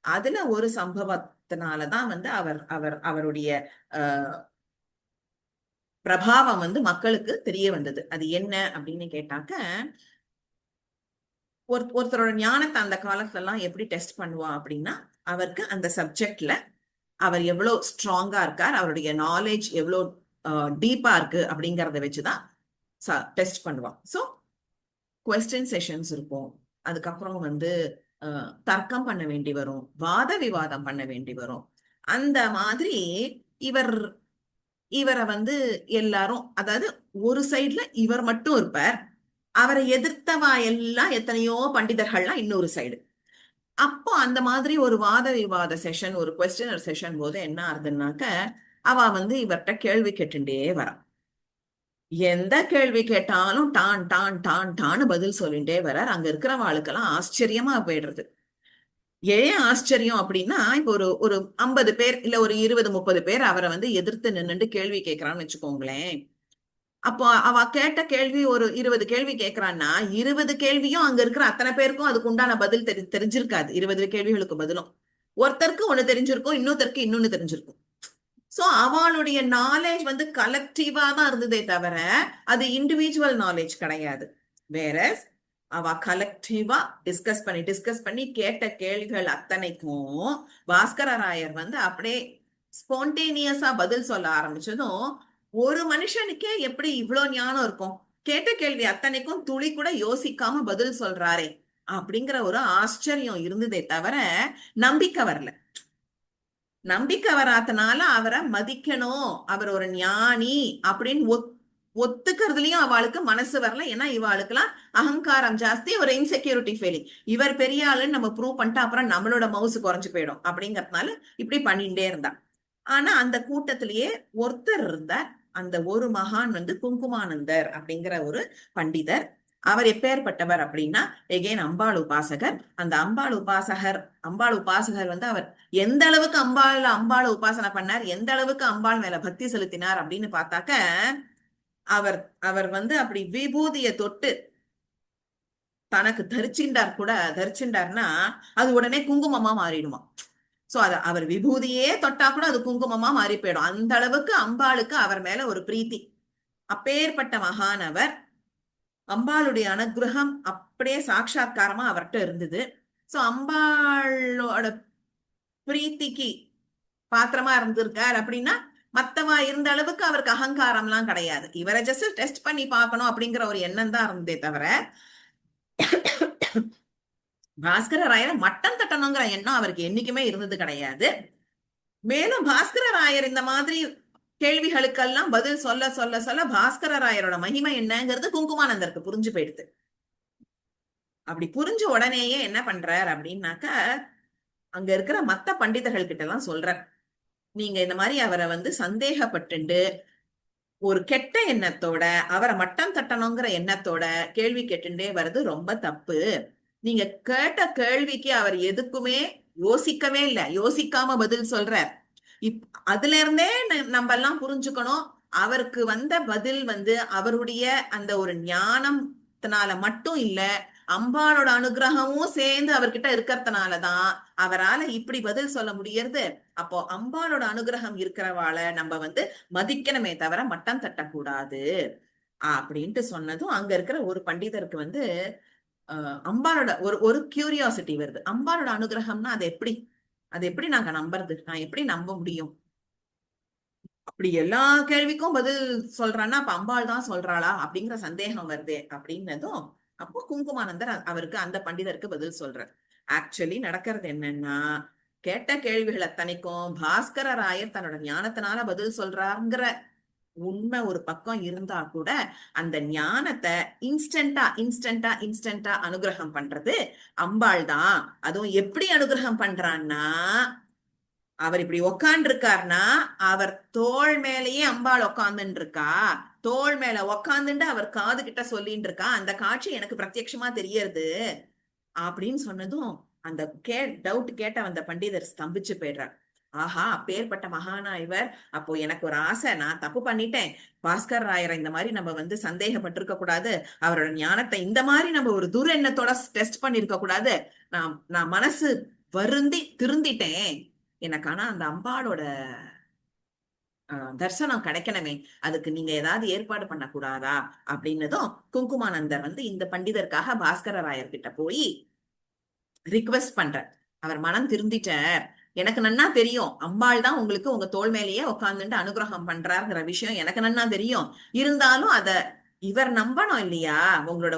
அதுல ஒரு சம்பவத்தினாலதான் வந்து அவருடைய பிரபாவம் வந்து மக்களுக்கு தெரிய வந்தது. அது என்ன அப்படின்னு கேட்டாக்க, ஒருத்தரோட ஞானத்தை அந்த காலத்துல எல்லாம் எப்படி டெஸ்ட் பண்ணுவா அப்படின்னா, அவருக்கு அந்த சப்ஜெக்ட்ல அவர் எவ்வளவு ஸ்ட்ராங்கா இருக்கார், அவருடைய நாலேஜ் எவ்வளவு டீப்பா இருக்கு அப்படிங்கறத வச்சுதான் டெஸ்ட் பண்ணுவான். ஸோ குவெஸ்டின் செஷன்ஸ் இருக்கும். அதுக்கப்புறம் வந்து தர்க்கம் பண்ண வேண்டி வரும், வாத விவாதம் பண்ண வேண்டி வரும். அந்த மாதிரி இவரை வந்து எல்லாரும், அதாவது ஒரு சைட்ல இவர் மட்டும் இருப்பார், அவரை எதிர்த்தவா எல்லாம் எத்தனையோ பண்டிதர்கள்லாம் இன்னொரு சைடு. அப்போ அந்த மாதிரி ஒரு வாத விவாத செஷன், ஒரு குவெஸ்டினர் செஷன் போது என்ன ஆகுதுன்னாக்க, அவ வந்து இவர்கிட்ட கேள்வி கேட்டுட்டே வரா. எந்த கேள்வி கேட்டாலும் டான் டான் டான் டான்னு பதில் சொல்லிட்டே வரார். அங்க இருக்கிறவாளுக்கெல்லாம் ஆச்சரியமா போயிடுறது. ஏன் ஆச்சரியம் அப்படின்னா, இப்போ ஒரு 50 பேர் இல்ல ஒரு 20-30 பேர் அவரை வந்து எதிர்த்து நின்னுட்டு கேள்வி கேட்கறான்னு வச்சுக்கோங்களேன். அப்போ அவ கேட்ட கேள்வி ஒரு 20 கேள்வி கேட்கறான்னா 20 கேள்வியும் அங்க இருக்கிற அத்தனை பேருக்கும் அதுக்கு உண்டான பதில் தெரிஞ்சிருக்காது. 20 கேள்விகளுக்கு பதிலும் ஒருத்தருக்கு ஒண்ணு தெரிஞ்சிருக்கும், இன்னொருத்தருக்கு இன்னொன்னு தெரிஞ்சிருக்கும். சோ அவளுடைய நாலேஜ் வந்து கலெக்டிவா தான் இருந்ததே தவிர அது இண்டிவிஜுவல் நாலேஜ் கிடையாது. வேற அவ கலெக்டிவா டிஸ்கஸ் பண்ணி கேட்ட கேள்விகள் அத்தனைக்கும் பாஸ்கர ராயர் வந்து அப்படியே ஸ்பான்டேனியஸா பதில் சொல்ல ஆரம்பிச்சதும், ஒரு மனுஷனுக்கே எப்படி இவ்வளவு ஞானம் இருக்கும், கேட்ட கேள்வி அத்தனைக்கும் துளி கூட யோசிக்காம பதில் சொல்றாரே அப்படிங்கிற ஒரு ஆச்சரியம் இருந்ததே தவிர நம்பிக்கை வரல. நம்பிக்கை வராதனால அவரை மதிக்கணும், அவர் ஒரு ஞானி அப்படின்னு ஒத்துக்கிறதுலயும் அவளுக்கு மனசு வரல. ஏன்னா இவாளுக்குலாம் அகங்காரம் ஜாஸ்தி, ஒரு இன்செக்யூரிட்டி ஃபீலிங். இவர் பெரிய ஆளுன்னு நம்ம ப்ரூவ் பண்ணிட்டு அப்புறம் நம்மளோட மவுசு குறைஞ்சு போயிடும் அப்படிங்கறதுனால இப்படி பண்ணிட்டே இருந்தா. ஆனா அந்த கூட்டத்திலேயே ஒருத்தர் இருந்தார். அந்த ஒரு மகான் வந்து குங்குமானந்தர் அப்படிங்கிற ஒரு பண்டிதர். அவர் எப்பேற்பட்டவர் அப்படின்னா, எகெயின் அம்பாள் உபாசகர். அந்த அம்பாள் உபாசகர் வந்து அவர் எந்த அளவுக்கு அம்பாளை உபாசனை பண்ணார், எந்த அளவுக்கு அம்பாள் மேல பக்தி செலுத்தினார் அப்படின்னு பார்த்தாக்க, அவர் அவர் வந்து அப்படி விபூதிய தொட்டு தனக்கு தரிச்சுண்டார்னா அது உடனே குங்குமமா மாறிடுமா. சோ அத அவர் விபூதியே தொட்டா கூட அது குங்குமமா மாறி போயிடும். அந்த அளவுக்கு அம்பாளுக்கு அவர் மேல ஒரு பிரீத்தி. அப்பேற்பட்ட மகானவர். அம்பாளுடைய அனுகிரகம் அப்படியே சாட்சா்காரமா அவர்கிட்ட இருந்தது. சோ அம்பாளோட பிரீத்திக்கு பாத்திரமா இருந்திருக்கார் அப்படின்னா, மத்தவா இருந்த அளவுக்கு அவருக்கு அகங்காரம் எல்லாம் கிடையாது. இவரை ஜஸ்ட் டெஸ்ட் பண்ணி பார்க்கணும் அப்படிங்கிற ஒரு எண்ணம் தான் இருந்ததே தவிர பாஸ்கர ராயரை மட்டம் தட்டணுங்கிற எண்ணம் அவருக்கு என்னைக்குமே இருந்தது கிடையாது. மேலும் பாஸ்கர ராயர் இந்த மாதிரி கேள்விகளுக்கெல்லாம் பதில் சொல்ல சொல்ல சொல்ல பாஸ்கர ராயரோட மகிமை என்னங்கிறது குங்குமானந்தருக்கு புரிஞ்சு போயிடுது. அப்படி புரிஞ்ச உடனேயே என்ன பண்றார் அப்படின்னாக்க, அங்க இருக்கிற மத்த பண்டிதர்கள் கிட்ட எல்லாம் சொல்ற, நீங்க இந்த மாதிரி அவரை வந்து சந்தேகப்பட்டு ஒரு கெட்ட எண்ணத்தோட அவரை மட்டம் தட்டணுங்கிற எண்ணத்தோட கேள்வி கேட்டுட்டே வர்றது ரொம்ப தப்பு. நீங்க கேட்ட கேள்விக்கு அவர் எதுக்குமே யோசிக்கவே இல்லை, யோசிக்காம பதில் சொல்றார். அதுல இருந்தே நம்ம எல்லாம் புரிஞ்சுக்கணும், அவருக்கு வந்த பதில் வந்து அவருடைய அந்த ஒரு ஞானத்தினால மட்டும் இல்ல, அம்பாளோட அனுகிரகமும் சேர்ந்து அவர்கிட்ட இருக்கிறதுனாலதான் அவரால இப்படி பதில் சொல்ல முடியறது. அப்போ அம்பாளோட அனுகிரகம் இருக்கிறவாள நம்ம வந்து மதிக்கணுமே தவிர மட்டம் தட்டக்கூடாது அப்படின்ட்டு சொன்னதும், அங்க இருக்கிற ஒரு பண்டிதருக்கு வந்து அம்பாளோட ஒரு ஒரு கியூரியாசிட்டி வருது. அம்பாளோட அனுகிரகம்னா அது எப்படி நாங்க நம்புறது, நான் எப்படி நம்ப முடியும், அப்படி எல்லா கேள்விக்கும் பதில் சொல்றான்னா அப்ப அம்பாள் தான் சொல்றாளா அப்படிங்கிற சந்தேகம் வருது அப்படின்னதும், அப்போ குங்குமானந்தர் அவருக்கு அந்த பண்டிதருக்கு பதில் சொல்றார். ஆக்சுவலி நடக்கிறது என்னன்னா, கேட்ட கேள்விகள் அத்தனைக்கும் பாஸ்கர ராயர் தன்னோட ஞானத்தினால பதில் சொல்றாருங்கிற உண்மை ஒரு பக்கம் இருந்தா கூட, அந்த ஞானத்தை இன்ஸ்டன்டா அனுகிரகம் பண்றது அம்பாள் தான். அதுவும் எப்படி அனுகிரகம் பண்றான்னா, அவர் இப்படி உக்காண்டு இருக்காருன்னா அவர் தோள் மேலேயே அம்பாள் உக்காந்துட்டு இருக்கா, தோள் மேல உக்காந்துட்டு அவர் காது கிட்ட சொல்லிட்டு இருக்கா, அந்த காட்சி எனக்கு பிரத்யட்சமா தெரியறது அப்படின்னு சொன்னதும், அந்த டவுட் கேட்ட அந்த பண்டிதர் ஸ்தம்பிச்சு போயிடுறார். ஆஹா, அப்பேற்பட்ட மகானா இவர். அப்போ எனக்கு ஒரு ஆசை, நான் தப்பு பண்ணிட்டேன், பாஸ்கர் ராயரை இந்த மாதிரி நம்ம வந்து சந்தேகப்பட்டிருக்க கூடாது, அவரோட ஞானத்தை இந்த மாதிரி நம்ம ஒரு துர் எண்ணத்தோட டெஸ்ட் பண்ணிருக்க கூடாது, நான் மனசு வருந்தி திருந்திட்டேன், எனக்கு ஆனா அந்த அம்பாளோட தர்சனம் கிடைக்கணுமே, அதுக்கு நீங்க ஏதாவது ஏற்பாடு பண்ணக்கூடாதா அப்படின்னதும், குங்குமானந்தர் வந்து இந்த பண்டிதருக்காக பாஸ்கர ராயர் கிட்ட போய் ரிக்வெஸ்ட் பண்ற, அவர் மனம் திருந்திட்டார், எனக்கு நன்னா தெரியும் அம்பாள் தான் உங்களுக்கு உங்க தோல் மேலேயே உட்காந்துட்டு அனுகிரகம் பண்றாருங்கிற விஷயம் எனக்கு நன்னா தெரியும், இருந்தாலும் அத இவர் நம்பணும் இல்லையா,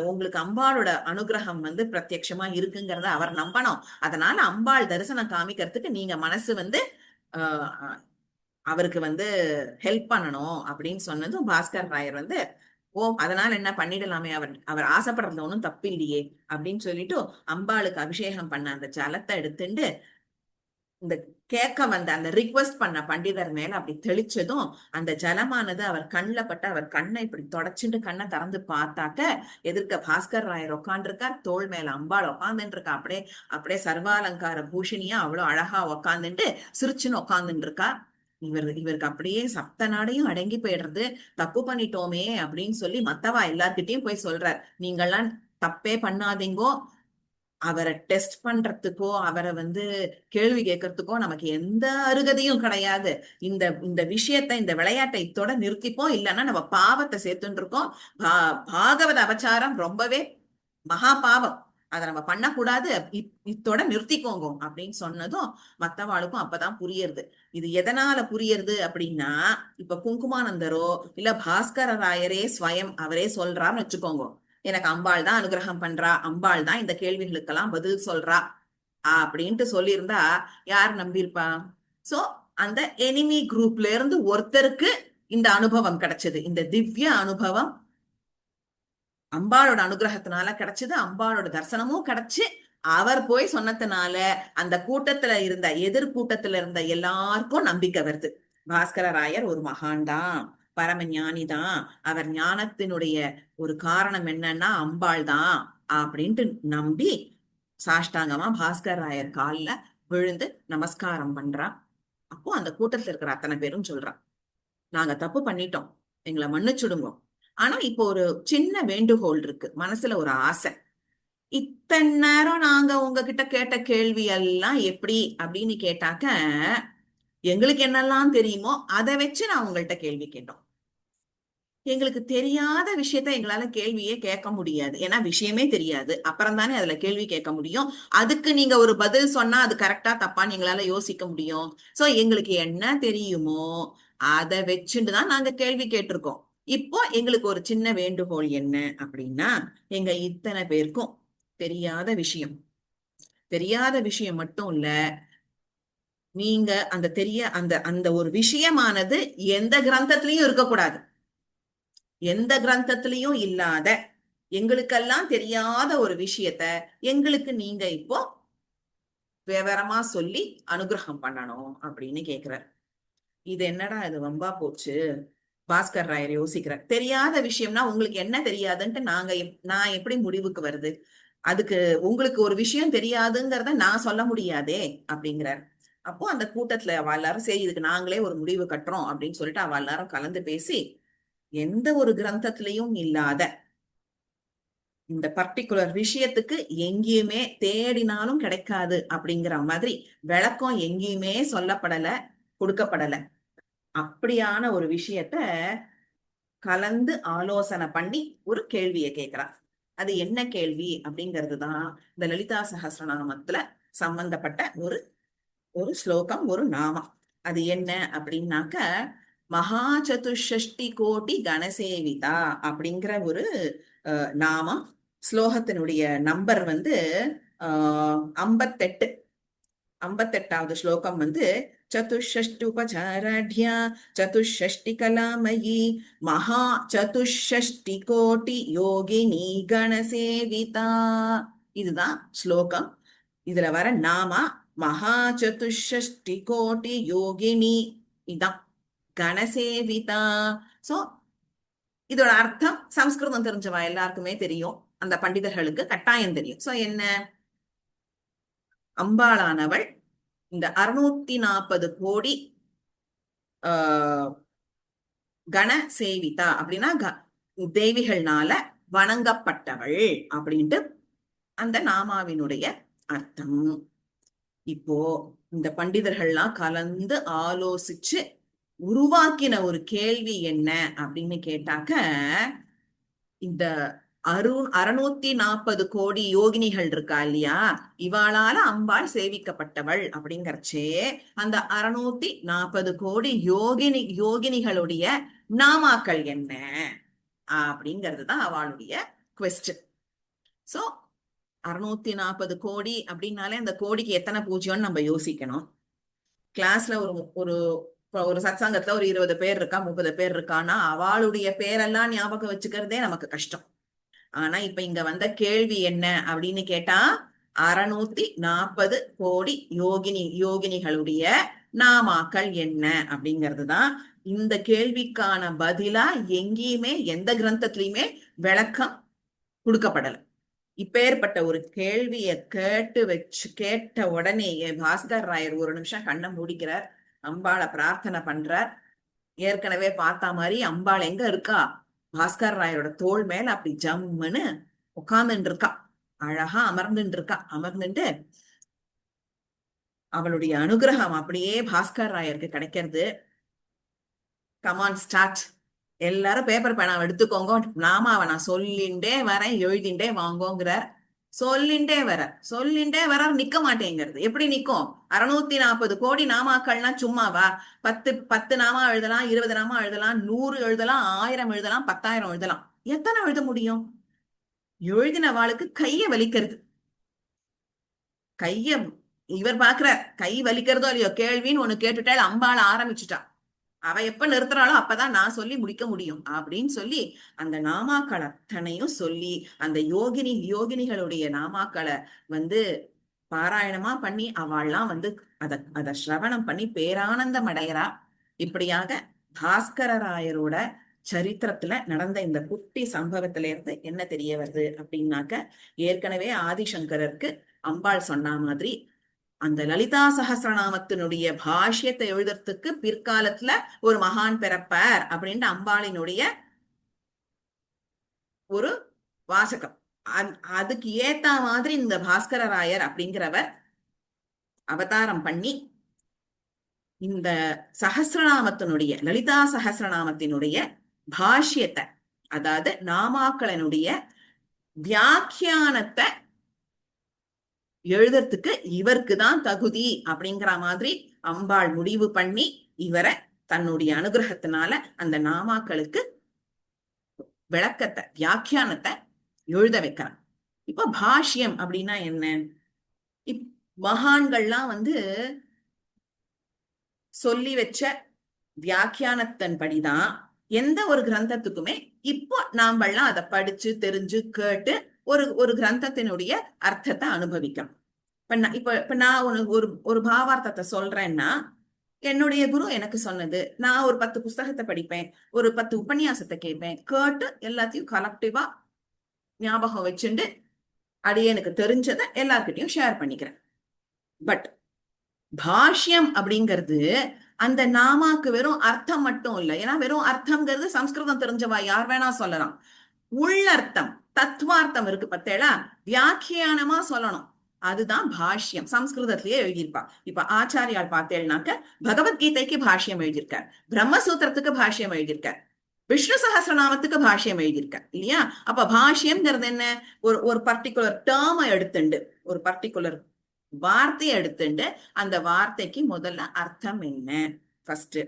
உங்களுக்கு அம்பாளோட அனுகிரகம் வந்து பிரத்யட்சமா இருக்குங்கிறத அவர் நம்பணும், அதனால அம்பாள் தரிசனம் காமிக்கிறதுக்கு நீங்க மனசு வந்து அவருக்கு வந்து ஹெல்ப் பண்ணணும் அப்படின்னு சொன்னதும், பாஸ்கர் ராயர் வந்து ஓ அதனால என்ன பண்ணிடலாமே, அவர் ஆசைப்படுறதுல ஒன்றும் தப்பு இல்லையே அப்படின்னு சொல்லிட்டு அம்பாளுக்கு அபிஷேகம் பண்ண அந்த ஜலத்தை எடுத்துட்டு இந்த கேட்க வந்த அந்த ரிக்வெஸ்ட் பண்ண பண்டிதர் மேல அப்படி தெளிச்சதும், அந்த ஜலமானது அவர் கண்ணில் பட்டு அவர் கண்ணை இப்படி தொடச்சுட்டு கண்ணை திறந்து பார்த்தாக்க, எதிர்க்க பாஸ்கர் ராயர் உட்காந்துருக்கார், தோள் மேல அம்பாள் உட்காந்துட்டு இருக்கா, அப்படியே சர்வாலங்கார பூஷணியா அவ்வளவு அழகா உட்காந்துட்டு சிரிச்சுன்னு உட்காந்துட்டு இருக்கா. இவருக்கு அப்படியே சப்த நாடையும் அடங்கி போயிடுறது, தப்பு பண்ணிட்டோமே அப்படின்னு சொல்லி மத்தவா எல்லார்கிட்டையும் போய் சொல்றார், நீங்கள்லாம் தப்பே பண்ணாதீங்கோ, அவரை டெஸ்ட் பண்றதுக்கோ அவரை கேள்வி கேட்கறதுக்கோ நமக்கு எந்த அருகதையும் கிடையாது. இந்த இந்த விஷயத்தை இந்த விளையாட்டை இத்தோட நிறுத்திப்போம், இல்லைன்னா நம்ம பாவத்தை சேர்த்துட்டு இருக்கோம். பாகவத அபச்சாரம் ரொம்பவே மகா பாவம், அதை நம்ம பண்ணக்கூடாது, இத்தோட நிறுத்திக்கோங்க அப்படின்னு சொன்னதும் மத்தவாளுக்கும் அப்பதான் புரியுது. இது எதனால புரியுது அப்படின்னா, இப்ப குங்குமானந்தரோ இல்ல பாஸ்கர ராயரே ஸ்வயம் அவரே சொல்றான்னு வச்சுக்கோங்க, எனக்கு அம்பாள் தான் அனுகிரகம் பண்றா, அம்பாள் தான் இந்த கேள்விகளுக்கெல்லாம் பதில் சொல்றா அப்படின்ட்டு சொல்லியிருந்தா யார் நம்பியிருப்பா? சோ அந்த எனிமி குரூப்ல இருந்து ஒருத்தருக்கு இந்த அனுபவம் கிடைச்சது, இந்த திவ்ய அனுபவம் அம்பாளோட அனுகிரகத்தினால கிடைச்சது, அம்பாளோட தரிசனமும் கிடைச்சு அவர் போய் சொன்னதுனால அந்த கூட்டத்துல இருந்த எதிர் கூட்டத்துல இருந்த எல்லாருக்கும் நம்பிக்கை வருது. பாஸ்கர ராயர் ஒரு மகான் தான், பரம ஞானி தான், அவர் ஞானத்தினுடைய ஒரு காரணம் என்னன்னா அம்பாள் தான் அப்படின்ட்டு நம்பி சாஷ்டாங்கமா பாஸ்கர் ராயர் கால்ல விழுந்து நமஸ்காரம் பண்றான். அப்போ அந்த கூட்டத்துல இருக்கிற அத்தனை பேரும் சொல்றான், நாங்க தப்பு பண்ணிட்டோம், எங்களை மன்னிச்சுடுங்க. ஆனா இப்போ ஒரு சின்ன வேண்டுகோள் இருக்கு, மனசுல ஒரு ஆசை. இத்தனை நேரம் நாங்க உங்ககிட்ட கேட்ட கேள்வி எல்லாம் எப்படி அப்படின்னு கேட்டாக்க, எங்களுக்கு என்னெல்லாம் தெரியுமோ அதை வச்சு நான் உங்கள்கிட்ட கேள்வி கேட்டோம். எங்களுக்கு தெரியாத விஷயத்த எங்களால கேள்வியே கேட்க முடியாது, ஏன்னா விஷயமே தெரியாது, அப்புறம் தானே அதுல கேள்வி கேட்க முடியும். அதுக்கு நீங்க ஒரு பதில் சொன்னா அது கரெக்டா தப்பான்னு எங்களால யோசிக்க முடியும். சோ எங்களுக்கு என்ன தெரியுமோ அதை வச்சுட்டு தான் நாங்க கேள்வி கேட்டிருக்கோம். இப்போ எங்களுக்கு ஒரு சின்ன வேண்டுகோள் என்ன அப்படின்னா, எங்க இத்தனை பேருக்கும் தெரியாத விஷயம், தெரியாத விஷயம் மட்டும் இல்ல, நீங்க அந்த அந்த அந்த ஒரு விஷயமானது எந்த கிரந்தத்திலையும் இருக்கக்கூடாது, எந்த கிரந்தத்திலையும் இல்லாத எங்களுக்கெல்லாம் தெரியாத ஒரு விஷயத்த எங்களுக்கு நீங்க இப்போ விவரமா சொல்லி அனுகிரகம் பண்ணணும் அப்படின்னு கேக்குறார். இது என்னடா இது வம்பா போச்சு, பாஸ்கர் ராயர் யோசிக்கிறார். தெரியாத விஷயம்னா உங்களுக்கு என்ன தெரியாதுன்ட்டு நான் எப்படி முடிவுக்கு வருது? அதுக்கு உங்களுக்கு ஒரு விஷயம் தெரியாதுங்கிறத நான் சொல்ல முடியாதே அப்படிங்கிறார். அப்போ அந்த கூட்டத்துல அவ எல்லாரும் சரி இதுக்கு நாங்களே ஒரு முடிவு கட்டுறோம் அப்படின்னு சொல்லிட்டு அவ எல்லாரும் கலந்து பேசி, எந்த ஒரு கிரந்தத்திலையும் இல்லாத இந்த பர்டிகுலர் விஷயத்துக்கு எங்கேயுமே தேடினாலும் கிடைக்காது அப்படிங்கிற மாதிரி விளக்கம் எங்கேயுமே சொல்லப்படல, கொடுக்கப்படல. அப்படியான ஒரு விஷயத்த கலந்து ஆலோசனை பண்ணி ஒரு கேள்வியை கேட்கிறார். அது என்ன கேள்வி அப்படிங்கிறது தான் இந்த லலிதா சகஸ்ரநாமத்துல சம்பந்தப்பட்ட ஒரு ஒரு ஸ்லோகம், ஒரு நாமம். அது என்ன அப்படின்னாக்க, மகா சதுஷ்டி கோடி கணசேவிதா அப்படிங்கிற ஒரு நாமம். ஸ்லோகத்தினுடைய நம்பர் 58. 58வது ஸ்லோகம் சதுஷ்டுபசாராட்யா சதுஷ்டி கலாமயி மகா சதுஷ்டி கோட்டி யோகினி கணசேவிதா. இதுதான் ஸ்லோகம். இதுல வர நாமா மகா சதுஷ்டி கோட்டி யோகினி, இதான் கணசேவிதா. சோ இதோட அர்த்தம் சம்ஸ்கிருதம் தெரிஞ்சவா எல்லாருக்குமே தெரியும், அந்த பண்டிதர்களுக்கு கட்டாயம் தெரியும். சோ என்ன, அம்பாளானவள் இந்த 640 கோடி கண சேவிதா அப்படின்னா தேவிகள்னால வணங்கப்பட்டவள் அப்படின்ட்டு அந்த நாமாவினுடைய அர்த்தம். இப்போ இந்த பண்டிதர்கள்லாம் கலந்து ஆலோசிச்சு உருவாக்கின ஒரு கேள்வி என்ன அப்படின்னு கேட்டாக்க, இந்த 640 கோடி யோகினிகள் இருக்கா இல்லையா, இவாளால அம்பாள் சேவிக்கப்பட்டவள் அப்படிங்கறச்சே அந்த 640 கோடி யோகினிகளுடைய நாமாக்கள் என்ன அப்படிங்கிறது தான் அவளுடைய குவெஸ்டின். சோ 640 கோடி அப்படின்னாலே அந்த கோடிக்கு எத்தனை பூஜ்யம்னு நம்ம யோசிக்கணும். கிளாஸ்ல ஒரு ஒரு ஒரு சத்சங்கத்துல ஒரு 20 பேர் இருக்கா, 30 பேர் இருக்கான்னா அவளுடைய பேரெல்லாம் ஞாபகம் வச்சுக்கிறதே நமக்கு கஷ்டம். ஆனா இப்ப இங்க வந்த கேள்வி என்ன அப்படின்னு கேட்டா, 640 கோடி யோகினிகளுடைய நாமாக்கள் என்ன அப்படிங்கிறது தான். இந்த கேள்விக்கான பதிலா எங்கேயுமே எந்த கிரந்தத்திலயுமே விளக்கம் கொடுக்கப்படல. இப்பேற்பட்ட ஒரு கேள்விய கேட்ட உடனே பாஸ்கர் ராயர் ஒரு நிமிஷம் கண்ணை மூடிக்கிறார், அம்பாளை பிரார்த்தனை பண்றார். ஏற்கனவே பார்த்த மாதிரி அம்பாள் எங்க இருக்கா, பாஸ்கர் ராயரோட தோள் மேல அப்படி ஜம்முன்னு உட்கார்ந்துட்டு இருக்கா. அழகா அமர்ந்துட்டு இருக்கா. அமர்ந்துட்டு அவளுடைய அனுகிரகம் அப்படியே பாஸ்கர் ராயருக்கு கிடைக்கிறது. கமான் ஸ்டார்ட், எல்லாரும் பேப்பர் பேனா எடுத்துக்கோங்க, நாமாவை நான் சொல்லிண்டே வரேன், எழுதிண்டே வாங்கோங்கிறார். சொல்லிண்டே வர நிக்க மாட்டேங்கிறது. எப்படி நிக்கும்? 640 கோடி நாமாக்கள்னா சும்மாவா? 10 நாமா எழுதலாம், 20 நாமா எழுதலாம், 100 எழுதலாம், 1000 எழுதலாம், 10,000 எழுதலாம். எத்தனை எழுத முடியும்? எழுதினவாளுக்கு கைய வலிக்கிறது. கைய இவர் பாக்குற கை வலிக்கிறதோ இல்லையோ, கேள்வின்னு ஒண்ணு கேட்டுட்டாள், அம்பாள ஆரம்பிச்சுட்டா. அவ எப்ப நிறுத்துறாளோ அப்பதான் நான் சொல்லி முடிக்க முடியும் அப்படின்னு சொல்லி அந்த நாமாக்கள் அத்தனையும் சொல்லி அந்த யோகினிகளுடைய நாமாக்களை வந்து பாராயணமா பண்ணி அவள்லாம் வந்து அத சிரவணம் பண்ணி பேரானந்தம் அடையறா. இப்படியாக பாஸ்கரராயரோட சரித்திரத்துல நடந்த இந்த குட்டி சம்பவத்தில இருந்து என்ன தெரிய வருது அப்படின்னாக்க, ஏற்கனவே ஆதிசங்கரருக்கு அம்பாள் சொன்ன மாதிரி அந்த லலிதா சகஸ்ரநாமத்தினுடைய பாஷ்யத்தை எழுதுறதுக்கு பிற்காலத்துல ஒரு மகான் பிறப்பார் அப்படின்ட்டு அம்பாளினுடைய ஒரு வாசகம். அதுக்கு ஏத்த மாதிரி இந்த பாஸ்கரராயர் அப்படிங்கிறவர் அவதாரம் பண்ணி இந்த சகஸ்ரநாமத்தினுடைய லலிதா சகஸ்ரநாமத்தினுடைய பாஷ்யத்தை, அதாவது நாமாக்களினுடைய வியாக்கியானத்தை எழுதுறதுக்கு இவருக்கு தான் தகுதி அப்படிங்கிற மாதிரி அம்பாள் முடிவு பண்ணி இவரை தன்னுடைய அனுகிரகத்தினால அந்த நாமாக்களுக்கு விளக்கத்தை, வியாக்கியானத்தை எழுத வைக்கிறான். இப்ப பாஷ்யம் அப்படின்னா என்ன? மகான்கள்லாம் வந்து சொல்லி வச்ச வியாக்கியானத்தின் படிதான் எந்த ஒரு கிரந்தத்துக்குமே இப்போ நாமெல்லாம் அதை படிச்சு தெரிஞ்சு கேட்டு ஒரு கிரந்தத்தினுடைய அர்த்தத்தை அனுபவிக்கும். இப்ப நான் ஒரு பாவார்த்தத்தை சொல்றேன்னா, என்னுடைய குரு எனக்கு சொன்னது, நான் ஒரு 10 புஸ்தகத்தை படிப்பேன், ஒரு 10 உபன்யாசத்தை கேட்பேன், கேட்டு எல்லாத்தையும் கலெக்டிவா ஞாபகம் வச்சுட்டு அடியே எனக்கு தெரிஞ்சதை எல்லார்கிட்டையும் ஷேர் பண்ணிக்கிறேன். பட் பாஷ்யம் அப்படிங்கிறது அந்த நாமாக்கு வெறும் அர்த்தம் மட்டும் இல்லை. ஏன்னா வெறும் அர்த்தம்ங்கிறது சம்ஸ்கிருதம் தெரிஞ்சவா யார் வேணா சொல்லலாம். உள்ளர்த்தம், தத்துவார்த்தம் இருக்கு பத்தேளா, வியாக்கியானமா சொல்லணும். அதுதான் பாஷ்யம். சம்ஸ்கிருதத்திலேயே எழுதியிருப்பா. இப்ப ஆச்சாரியால் பார்த்தேன்னாக்க பகவத்கீதைக்கு பாஷ்யம் எழுதியிருக்கார், பிரம்மசூத்திரத்துக்கு பாஷ்யம் எழுதியிருக்கார், விஷ்ணு சகஸ்ரநாமத்துக்கு பாஷ்யம் எழுதியிருக்கார் இல்லையா? அப்ப பாஷ்யம்ங்கிறது என்ன? ஒரு பர்டிகுலர் டேர்மை எடுத்துண்டு, ஒரு பர்டிகுலர் வார்த்தையை எடுத்துண்டு அந்த வார்த்தைக்கு முதல்ல அர்த்தம் என்ன, ஃபர்ஸ்ட்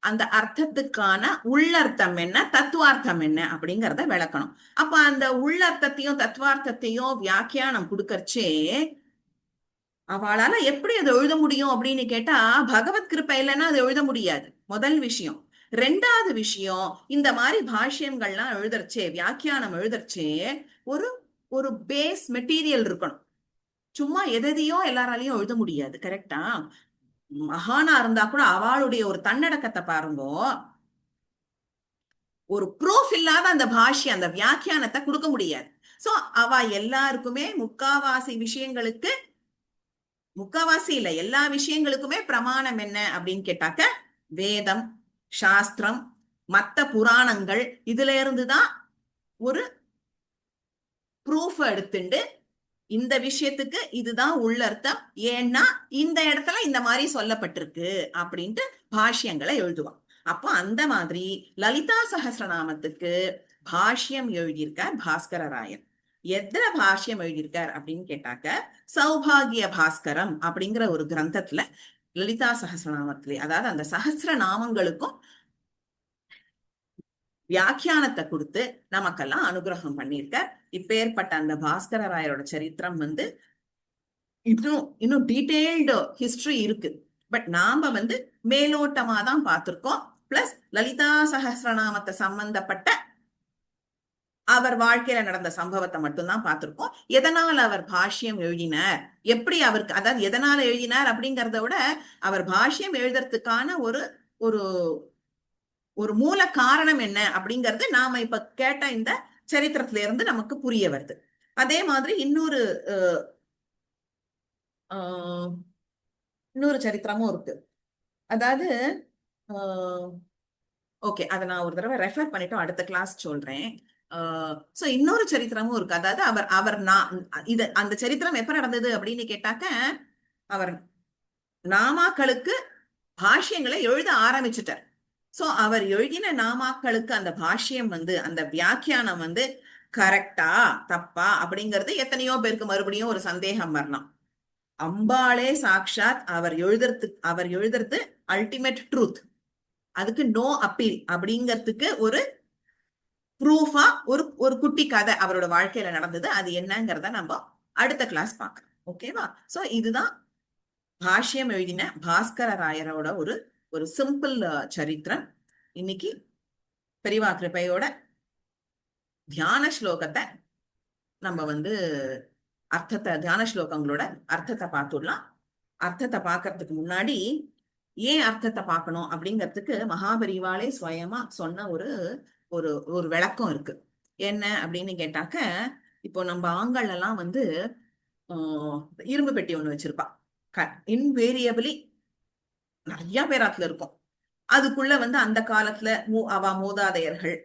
அந்த அர்த்தத்துக்கான உள்ளர்த்தம் என்ன, தத்துவார்த்தம் என்ன அப்படிங்கிறத விளக்கணும். அப்ப அந்த உள்ளர்த்தத்தையும் தத்துவார்த்தத்தையும் வியாக்கியானம் கொடுக்கறச்சே அவளால எப்படி அதை எழுத முடியும் அப்படின்னு கேட்டா, பகவத் கிருப்பை இல்லைன்னா அதை எழுத முடியாது, முதல் விஷயம். ரெண்டாவது விஷயம், இந்த மாதிரி பாஷ்யங்கள்லாம் எழுதுறச்சே, வியாக்கியானம் எழுதுறச்சே ஒரு ஒரு பேஸ் மெட்டீரியல் இருக்கணும். சும்மா எதையோ எல்லாராலையும் எழுத முடியாது, கரெக்டா? மகானா இருந்தா கூட அவளுடைய ஒரு தன்னடக்கத்தை பாருங்க. ஒரு ப்ரூஃப் இல்லாத அந்த பாஷ்யம், அந்த வியாக்கியானத்தை கொடுக்க முடியாது. சோ அவ எல்லாருக்குமே முக்காவாசி விஷயங்களுக்கு, முக்காவாசி இல்ல எல்லா விஷயங்களுக்குமே பிரமாணம் என்ன அப்படின்னு கேட்டாக்க வேதம், சாஸ்திரம், மத்த புராணங்கள், இதுல இருந்துதான் ஒரு ப்ரூஃப் எடுத்துண்டு இந்த விஷயத்துக்கு இதுதான் உள்ளர்த்தம், ஏன்னா இந்த இடத்துல இந்த மாதிரி சொல்லப்பட்டிருக்கு அப்படின்ட்டு பாஷ்யங்களை எழுதுவான். அப்போ அந்த மாதிரி லலிதா சகஸ்ரநாமத்துக்கு பாஷ்யம் எழுதியிருக்கார் பாஸ்கரராயர். எதுல பாஷ்யம் எழுதியிருக்கார் அப்படின்னு கேட்டாக்க, சௌபாகிய பாஸ்கரம் அப்படிங்கிற ஒரு கிரந்தத்துல லலிதா சகஸ்ரநாமத்திலே, அதாவது அந்த சகஸ்ர நாமங்களுக்கும் வியாக்கியானத்தை கொடுத்து நமக்கெல்லாம் அனுகிரகம் பண்ணியிருக்க. இப்பேற்பட்ட அந்த பாஸ்கரராயரோட சரித்திரம் வந்து இன்னும் டீடைல்டு ஹிஸ்டரி இருக்கு. பட் நாம வந்து மேலோட்டமா தான் பார்த்திருக்கோம். பிளஸ் லலிதா சகஸ்ரநாமத்தை சம்பந்தப்பட்ட அவர் வாழ்க்கையில நடந்த சம்பவத்தை மட்டும்தான் பார்த்திருக்கோம். எதனால் அவர் பாஷ்யம் எழுதினார், எப்படி அவருக்கு, அதாவது எதனால எழுதினார் அப்படிங்கறத விட அவர் பாஷ்யம் எழுதுறதுக்கான ஒரு ஒரு ஒரு மூல காரணம் என்ன அப்படிங்கறது நாம இப்ப கேட்ட இந்த சரித்திரத்துல இருந்து நமக்கு புரிய வருது. அதே மாதிரி இன்னொரு சரித்திரமும் இருக்கு. அதாவது ஓகே, அதை நான் ஒரு தடவை ரெஃபர் பண்ணிட்டு அடுத்த கிளாஸ் சொல்றேன். சோ இன்னொரு சரித்திரமும் இருக்கு. அதாவது அவர் அவர் நான் இது அந்த சரித்திரம் எப்ப நடந்தது அப்படின்னு கேட்டாக்க, அவர் நாமாக்களுக்கு பாஷ்யங்களை எழுத ஆரம்பிச்சுட்டார். சோ அவர் எழுதின நாமாக்களுக்கு அந்த பாஷ்யம் வந்து அந்த வியாக்கியானம் வந்து கரெக்டா தப்பா அப்படிங்கறது எத்தனையோ பேருக்கு மறுபடியும் ஒரு சந்தேகம் வரலாம். அம்பாளே சாக்ஷாத் அவர் எழுதுறது அல்டிமேட் ட்ரூத், அதுக்கு நோ அப்பீல் அப்படிங்கிறதுக்கு ஒரு ப்ரூஃபா ஒரு ஒரு குட்டி கதை அவரோட வாழ்க்கையில நடந்தது. அது என்னங்கிறத நம்ம அடுத்த கிளாஸ் பார்க்கலாம். ஓகேவா? சோ இதுதான் பாஷ்யம் எழுதின பாஸ்கர ராயரோட ஒரு ஒரு சிம்பிள் சரித்திரம். இன்னைக்கு பெரியவா கிருபையோட தியான ஸ்லோகத்தை நம்ம வந்து தியான ஸ்லோகங்களோட அர்த்தத்தை பார்த்துடலாம். அர்த்தத்தை பார்க்கறதுக்கு முன்னாடி ஏன் அர்த்தத்தை பார்க்கணும் அப்படிங்கிறதுக்கு மகாபரிவாலே ஸ்வயமா சொன்ன ஒரு ஒரு ஒரு விளக்கம் இருக்கு. என்ன அப்படின்னு கேட்டாக்க, இப்போ நம்ம ஆண்கள் எல்லாம் வந்து இரும்பு பெட்டி ஒண்ணு வச்சிருப்பா. இன்வேரியபிளி நிறைய பேராத்துல இருக்கும். அதுக்குள்ள வந்து அந்த காலத்துல அவ மூதாதையர்கள்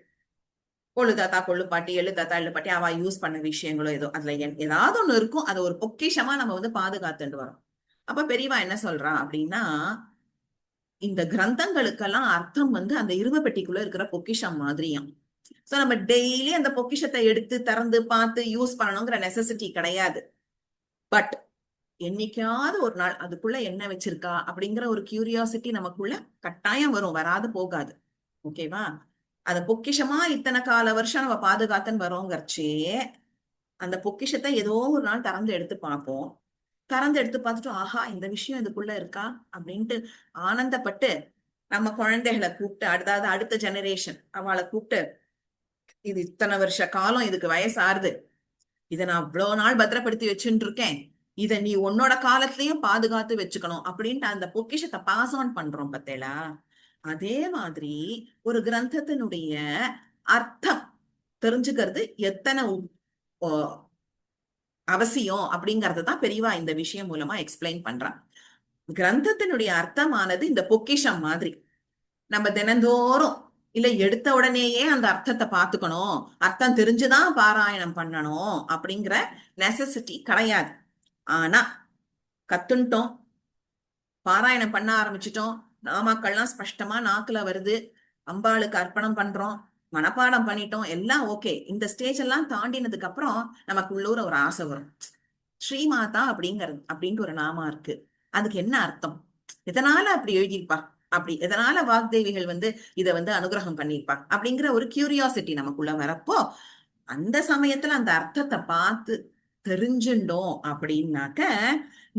கொள்ளு தாத்தா கொள்ளு பாட்டி, எள்ளு தாத்தா எள்ளு பாட்டி அவ யூஸ் பண்ண விஷயங்களோ ஏதோ அதுல ஏதாவது ஒண்ணு இருக்கும். அது ஒரு பொக்கிஷமா நம்ம வந்து பாதுகாத்துட்டு வரோம். அப்ப பெரியவா என்ன சொல்றா அப்படின்னா, இந்த கிரந்தங்களுக்கெல்லாம் அர்த்தம் வந்து அந்த இரும்பு பெட்டிக்குள்ள இருக்கிற பொக்கிஷம் மாதிரியாம். சோ நம்ம டெய்லி அந்த பொக்கிஷத்தை எடுத்து திறந்து பார்த்து யூஸ் பண்ணணுங்கிற நெசசிட்டி கிடையாது. பட் என்னைக்காவது ஒரு நாள் அதுக்குள்ள என்ன வச்சிருக்கா அப்படிங்கிற ஒரு கியூரியாசிட்டி நமக்குள்ள கட்டாயம் வரும், வராது போகாது. ஓகேவா? அந்த பொக்கிஷமா இத்தனை கால வருஷம் நம்ம பாதுகாத்துன்னு வரோங்கிறச்சே அந்த பொக்கிஷத்தை ஏதோ ஒரு நாள் திறந்து எடுத்து பார்ப்போம். திறந்து எடுத்து பார்த்துட்டு ஆஹா இந்த விஷயம் இதுக்குள்ள இருக்கா அப்படின்ட்டு ஆனந்தப்பட்டு நம்ம குழந்தைகளை கூப்பிட்டு அதாவது அடுத்த ஜெனரேஷன் அவளை கூப்பிட்டு, இது இத்தனை வருஷ காலம் இதுக்கு வயசாருது, இதை நான் இவ்வளவு நாள் பத்திரப்படுத்தி வச்சுட்டு இருக்கேன், இத நீ உன்னோட காலத்திலயும் பாதுகாத்து வச்சுக்கணும் அப்படின்ட்டு அந்த பொக்கிஷத்தை பாஸ் ஆன் பண்றோம் பத்தேலா. அதே மாதிரி ஒரு கிரந்தத்தினுடைய அர்த்தம் தெரிஞ்சுக்கிறது எத்தனை அவசியம் அப்படிங்கறது தான் பெரியவா இந்த விஷயம் மூலமா எக்ஸ்பிளைன் பண்றான். கிரந்தத்தினுடைய அர்த்தமானது இந்த பொக்கிஷம் மாதிரி. நம்ம தினந்தோறும் இல்ல எடுத்த உடனேயே அந்த அர்த்தத்தை பார்த்துக்கணும், அர்த்தம் தெரிஞ்சுதான் பாராயணம் பண்ணணும் அப்படிங்கிற நெசசிட்டி கிடையாது. ஆனா கத்துன்ட்டோம், பாராயணம் பண்ண ஆரம்பிச்சிட்டோம், நாமாக்கள்லாம் ஸ்பஷ்டமா நாக்குல வருது, அம்பாளுக்கு அர்ப்பணம் பண்றோம், மனப்பாடம் பண்ணிட்டோம், எல்லாம் ஓகே. இந்த ஸ்டேஜ் எல்லாம் தாண்டினதுக்கு அப்புறம் நமக்கு உள்ளூர ஒரு ஆசை வரும். ஸ்ரீமாதா அப்படின்ட்டு ஒரு நாமா இருக்கு, அதுக்கு என்ன அர்த்தம், எதனால அப்படி எழுதியிருப்பா, அப்படி எதனால வாக்தேவிகள் வந்து இத வந்து அனுகிரகம் பண்ணியிருப்பா அப்படிங்கிற ஒரு கியூரியாசிட்டி நமக்குள்ள வரப்போ அந்த சமயத்துல அந்த அர்த்தத்தை பார்த்து தெரிஞ்சுட்டோம் அப்படின்னாக்க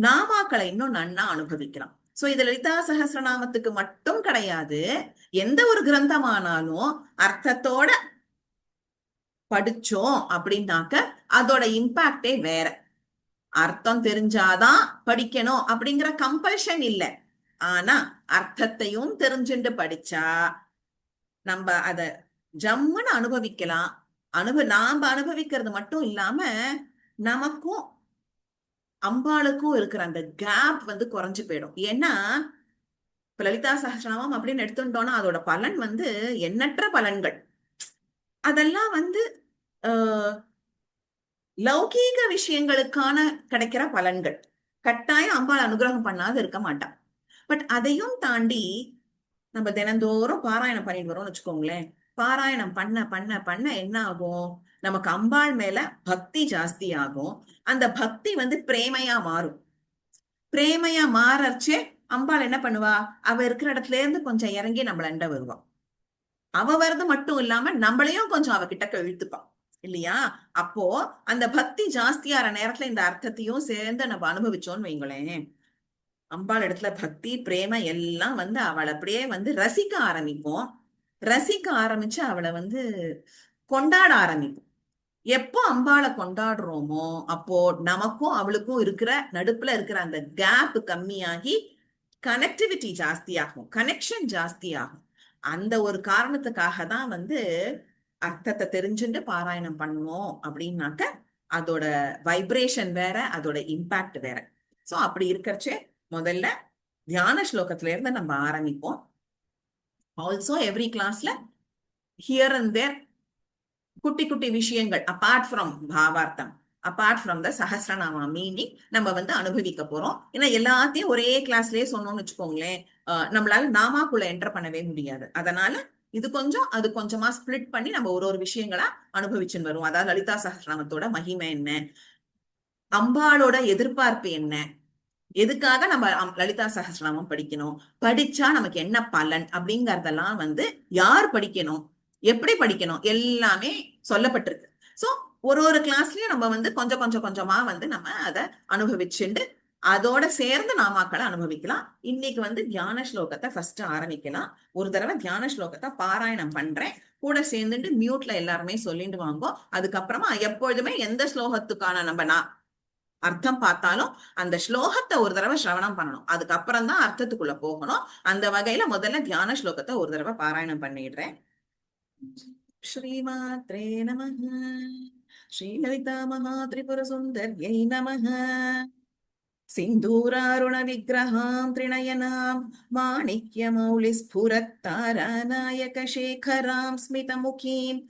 நாமாக்களை இன்னும் நன்னா அனுபவிக்கலாம். சோ இது லலிதா சகஸ்ரநாமத்துக்கு மட்டும் கிடையாது, எந்த ஒரு கிரந்தமானாலும் அர்த்தத்தோட படிச்சோம் அப்படின்னாக்க அதோட இம்பாக்டே வேற. அர்த்தம் தெரிஞ்சாதான் படிக்கணும் அப்படிங்கிற கம்பல்ஷன் இல்லை. ஆனா அர்த்தத்தையும் தெரிஞ்சுட்டு படிச்சா நம்ம அத ஜம்முன்னு அனுபவிக்கலாம். நாம அனுபவிக்கிறது மட்டும் இல்லாம நமக்கும் அம்பாளுக்கும் இருக்கிற அந்த கேப் வந்து குறைஞ்சு போயிடும். ஏன்னா இப்ப லலிதா சகஸ்ரநாமம் அப்படின்னு எடுத்துட்டோம்னா அதோட பலன் வந்து எண்ணற்ற பலன்கள். அதெல்லாம் வந்து லௌகீக விஷயங்களுக்கான கிடைக்கிற பலன்கள். கட்டாயம் அம்பாள் அனுகிரகம் பண்ணாது இருக்க மாட்டான். பட் அதையும் தாண்டி நம்ம தினந்தோறும் பாராயணம் பண்ணிட்டு வரோம்னு வச்சுக்கோங்களேன். பாராயணம் பண்ண பண்ண பண்ண என்ன ஆகும், நமக்கு அம்பாள் மேல பக்தி ஜாஸ்தி ஆகும். அந்த பக்தி வந்து பிரேமையா மாறும். பிரேமையா மாறச்சே அம்பாள் என்ன பண்ணுவா, அவ இருக்கிற இடத்துல இருந்து கொஞ்சம் இறங்கி நம்மள அண்ட வருவா. அவ வர்றது மட்டும் இல்லாம நம்மளையும் கொஞ்சம் அவ கிட்ட இழுத்துப்பான் இல்லையா? அப்போ அந்த பக்தி ஜாஸ்தியாற நேரத்துல இந்த அர்த்தத்தையும் சேர்ந்து நம்ம அனுபவிச்சோம்னு வைங்களேன், அம்பாள் இடத்துல பக்தி பிரேம எல்லாம் வந்து அவளை அப்படியே வந்து ரசிக்க ஆரம்பிப்போம். ரசிக்க ஆரம்பிச்சு அவளை வந்து கொண்டாட ஆரம்பிப்போம். எப்போ அம்பாளை கொண்டாடுறோமோ அப்போ நமக்கும் அவளுக்கும் இருக்கிற நடுப்புல இருக்கிற அந்த கேப் கம்மியாகி கனெக்டிவிட்டி ஜாஸ்தியாகும், கனெக்ஷன் ஜாஸ்தியாகும். அந்த ஒரு காரணத்துக்காக தான் வந்து அர்த்தத்தை தெரிஞ்சுட்டு பாராயணம் பண்ணுவோம் அப்படின்னாக்க அதோட வைப்ரேஷன் வேற, அதோட இம்பாக்ட் வேற. சோ அப்படி இருக்கிறச்சே முதல்ல தியான ஸ்லோகத்துல இருந்து நம்ம ஆரம்பிப்போம். ஆல்சோ எவ்ரி கிளாஸ்ல ஹியர் அண்ட் தேர் குட்டி குட்டி விஷயங்கள் அபார்ட் ஃப்ரம் பாவார்த்தம், apart from the Sahasranama meaning நம்ம வந்து அனுபவிக்க போறோம். ஏன்னா எல்லாத்தையும் ஒரே கிளாஸ்லயே சொன்னோம்னு வச்சுக்கோங்களேன், நம்மளால நாமாக்குள்ள என்டர் பண்ணவே முடியாது. அதனால இது கொஞ்சம் அது கொஞ்சமா ஸ்பிளிட் பண்ணி நம்ம ஒரு ஒரு விஷயங்களா அனுபவிச்சுன்னு வருவோம். அதாவது லலிதா சஹஸ்ரநாமத்தோட மகிமை என்ன, அம்பாளோட எதிர்பார்ப்பு என்ன, எதுக்காக நம்ம லலிதா சஹஸ்ரநாமம் படிக்கணும், படிச்சா நமக்கு என்ன பலன் அப்படிங்கறதெல்லாம் வந்து யார் படிக்கணும், எப்படி படிக்கணும், எல்லாமே சொல்லப்பட்டிருக்கு. சோ ஒரு ஒரு கிளாஸ்லயும் நம்ம வந்து கொஞ்சம் கொஞ்சம் கொஞ்சமா வந்து நம்ம அதை அனுபவிச்சுண்டு அதோட சேர்ந்து நாமாக்களை அனுபவிக்கலாம். இன்னைக்கு வந்து தியான ஸ்லோகத்தை ஃபர்ஸ்ட் ஆரம்பிக்கலாம். ஒரு தடவை தியான ஸ்லோகத்தை பாராயணம் பண்றேன், கூட சேர்ந்துட்டு மியூட்ல எல்லாருமே சொல்லிட்டு வாங்கோ. அதுக்கப்புறமா எப்பொழுதுமே எந்த ஸ்லோகத்துக்கான நம்ம அர்த்தம் பார்த்தாலும் அந்த ஸ்லோகத்தை ஒரு தடவை சிரவணம் பண்ணணும், அதுக்கப்புறம் தான் அர்த்தத்துக்குள்ள போகணும். அந்த வகையில முதல்ல தியான ஸ்லோகத்தை ஒரு தடவை பாராயணம் பண்ணிடுறேன். ஸ்ரீமாத்ரே நமஹ. ஸ்ரீலலிதா மகாத்ரிபுர சுந்தர்யை நமஹ. சிந்தூராருண விக்கிரகாம் திரிநயனாம் மாணிக்யமௌலிஸ்ஃபுரத்தாராநாயக சேகராம் ஸ்மிதமுகீம்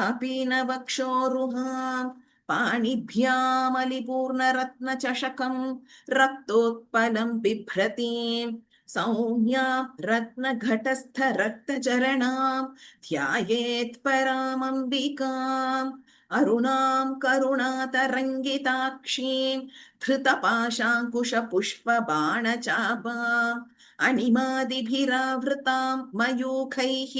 ஆபீனவக்ஷோருஹாம் पाणिभ्यामलिपूर्णरत्नचषकं रक्तोत्पलं बिभ्रतीं सौम्यां रत्नघटस्थरक्तचरणां ध्यायेत् परामम्बिकाम् अरुणां करुणातरङ्गिताक्षीं धृतपाशाङ्कुशपुष्पबाणचापाम् अणिमादिभिरावृतां मयूखैः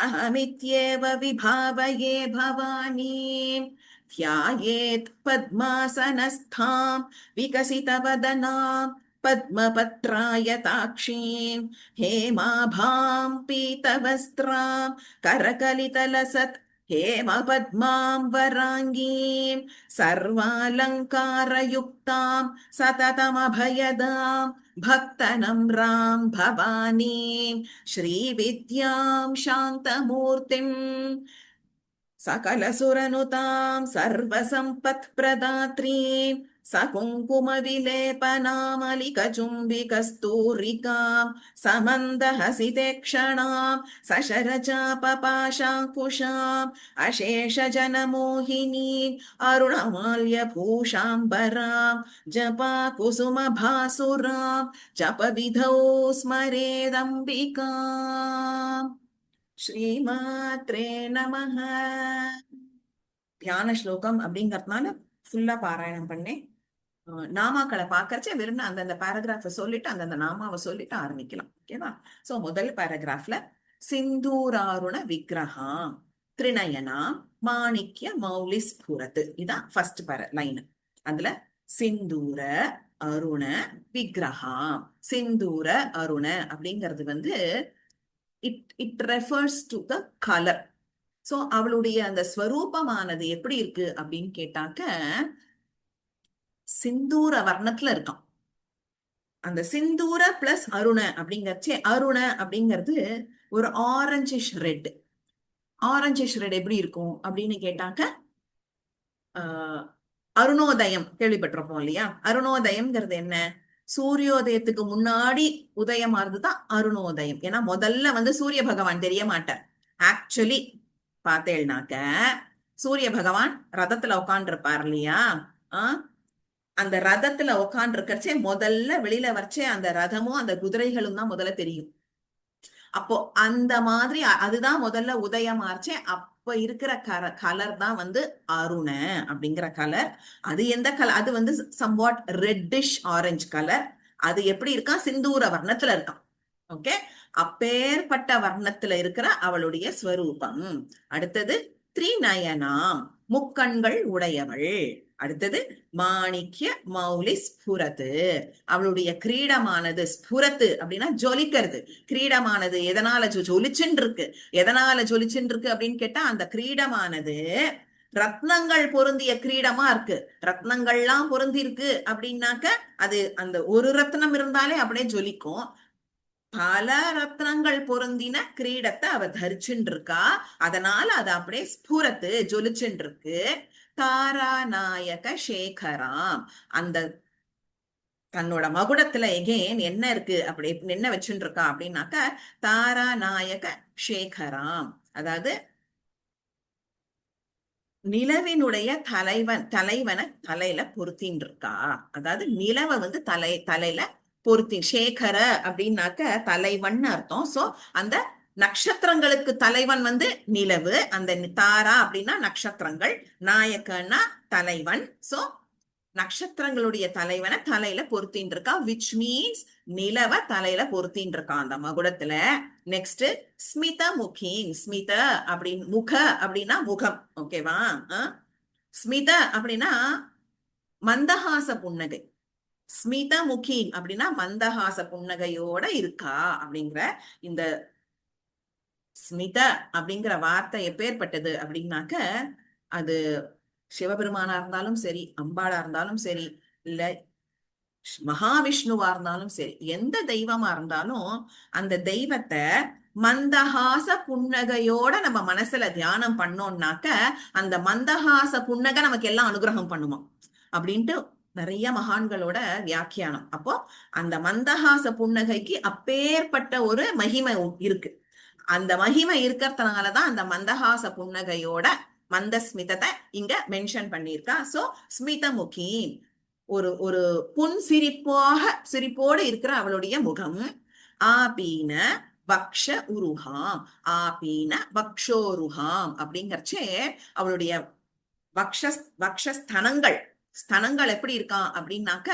अहमित्येव विभावये भवानीम् ध्यायेत् पद्मासनस्थां विकसितवदनां पद्मपत्रायताक्षीं हेमाभां पीतवस्त्रां करकलितलसत् हेमपद्मां वराङ्गीं सर्वालङ्कारयुक्तां सततमभयदां भक्तनम्रां भवानीं श्रीविद्यां शान्तमूर्तिम् सकलसुरनुतां सर्वसम्पत्प्रदात्रीं सकुङ्कुमविलेपनामलिकचुम्बिकस्तूरिकां समन्दहसितेक्षणां सशरचापपाशाङ्कुशाम् अशेषजनमोहिनीम् अरुणमाल्यभूषाम्बरां जपाकुसुमभासुरां जपविधौ स्मरेदम्बिकाम्. ஸ்ரீமாத்ரே நமஹ. தியான ஸ்லோகம் அப்படிங்கறதுனால ஃபுல்லா பாராயணம் பண்ணேன். நாமாக்களை பாக்கறச்சே வெறும் அந்தந்த பேராகிராஃப சொல்லிட்டு அந்தந்த நாமாவை சொல்லிட்டு ஆரம்பிக்கலாம். ஓகேவா? சோ முதல் பேராகிராஃப்ல சிந்தூராருண விக்கிரகா திரிநயனா மாணிக்ய மௌலி ஸ்புரத், இதான் ஃபர்ஸ்ட் லைன். அதுல சிந்தூர அருண விக்கிரகா, சிந்தூர அருண அப்படிங்கிறது வந்து it refers to the color. So அவளுடைய அந்த ஸ்வரூபமானது எப்படி இருக்கு அப்படின்னு கேட்டாக்க சிந்தூர வர்ணத்துல இருக்கான். அந்த சிந்தூர பிளஸ் அருண அப்படிங்கறச்சே, அருண அப்படிங்கிறது ஒரு ஆரஞ்சிஷ் ரெட். ஆரஞ்சிஷ் ரெட் எப்படி இருக்கும் அப்படின்னு கேட்டாக்க அருணோதயம் கேள்விப்பட்டிருப்போம் இல்லையா? அருணோதயம்ங்கிறது என்ன? சூரியோதயத்துக்கு முன்னாடி உதயமானதுதான் அருணோதயம். ஏன்னா முதல்ல வந்து சூரிய பகவான் தெரிய மாட்டார். ஆக்சுவலி பார்த்தேன்னாக்க சூரிய பகவான் ரதத்துல உட்காந்து இருப்பார் இல்லையா? அந்த ரதத்துல உட்காந்து இருக்கச்சே முதல்ல வெளியில வச்சே அந்த ரதமும் அந்த குதிரைகளும் தான் முதல்ல தெரியும். அப்போ அந்த மாதிரி அதுதான் முதல்ல உதயமாச்சே. அப்ப இருக்கிற கலர் தான் வந்து அருண அப்படிங்கிற கலர். அது எந்த கலர்? அது வந்து சம்வாட் ரெட்டிஷ் ஆரஞ்சு கலர். அது எப்படி இருக்கா? சிந்தூர வர்ணத்துல இருக்கான். ஓகே, அப்பேற்பட்ட வர்ணத்துல இருக்கிற அவளுடைய ஸ்வரூபம். அடுத்தது த்ரிநயனாம், முக்கண்கள் உடையவள். அடுத்தது மாணிக்ய மௌலி ஸ்புரத்து, அவளுடைய கிரீடமானது ஸ்புரத்து அப்படின்னா ஜொலிக்கிறது. கிரீடமானது எதனால ஜொலிச்சுன்னு இருக்கு? எதனால ஜொலிச்சுன்னு இருக்கு அப்படின்னு கேட்டா அந்த கிரீடமானது ரத்னங்கள் பொருந்திய கிரீடமா இருக்கு. ரத்னங்கள்லாம் பொருந்தி இருக்கு அப்படின்னாக்க அது அந்த ஒரு ரத்னம் இருந்தாலே அப்படியே ஜொலிக்கும். பல ரத்னங்கள் பொருந்தின கிரீடத்தை அவ தரிச்சுட்டு இருக்கா. அதனால அது அப்படியே ஸ்புரத்து ஜொலிச்சுட்டு இருக்கு. தாராநாயக சேகராம், அந்த தன்னோட மகுடத்துல எகேன் என்ன இருக்கு அப்படி என்ன வச்சுட்டு இருக்கா அப்படின்னாக்க தாராநாயக சேகராம், அதாவது நிலவினுடைய தலைவனை தலையில பொருத்தின்னு இருக்கா. அதாவது நிலவை வந்து தலையில பொருத்தி, சேகர அப்படின்னாக்க தலைவன் அர்த்தம். சோ அந்த நட்சத்திரங்களுக்கு தலைவன் வந்து நிலவு, அந்த தாரா அப்படின்னா நட்சத்திரங்கள், நாயக்கன்னா தலைவன். சோ நட்சத்திரங்களுடைய தலைவனை தலையில பொருத்தின்னு இருக்கா, விச் மீன்ஸ் நிலவ தலையில பொருத்தின்னு இருக்கான் அந்த மகுடத்துல. நெக்ஸ்ட் ஸ்மித முகின், ஸ்மித அப்படின்னு முக அப்படின்னா முகம், ஓகேவா. ஸ்மித அப்படின்னா மந்தஹாச புன்னகை, ஸ்மித முகின் அப்படின்னா மந்தஹாச புன்னகையோட இருக்கா அப்படிங்கிற. இந்த ஸ்மித அப்படிங்கிற வார்த்தை எப்பேற்பட்டது அப்படின்னாக்க, அது சிவபெருமானா இருந்தாலும் சரி, அம்பாளா இருந்தாலும் சரி, இல்ல மகாவிஷ்ணுவா இருந்தாலும் சரி, எந்த தெய்வமா இருந்தாலும் அந்த தெய்வத்தை மந்தஹாச புன்னகையோட நம்ம மனசுல தியானம் பண்ணோம்னாக்க அந்த மந்தஹாச புன்னகை நமக்கு எல்லாம் அனுகிரகம் பண்ணுமா அப்படின்ட்டு நிறைய மகான்களோட வியாக்கியானம். அப்போ அந்த மந்தஹாச புன்னகைக்கு அப்பேற்பட்ட ஒரு மகிமை இருக்கு. அந்த மகிமை இருக்கிறதுனாலதான் அந்த மந்தஹாச புன்னகையோட மந்தஸ்மிதத்தை இங்க மென்ஷன் பண்ணியிருக்கா. சோ ஸ்மிதமுகி, ஒரு ஒரு புன் சிரிப்போடு இருக்கிற அவளுடைய முகம். ஆபீன பக்ஷ உருஹாம், ஆபீன பக்ஷோருஹாம் அப்படிங்கறச்சே அவளுடைய வக்ஷஸ்தனங்கள், ஸ்தனங்கள் எப்படி இருக்கான் அப்படின்னாக்க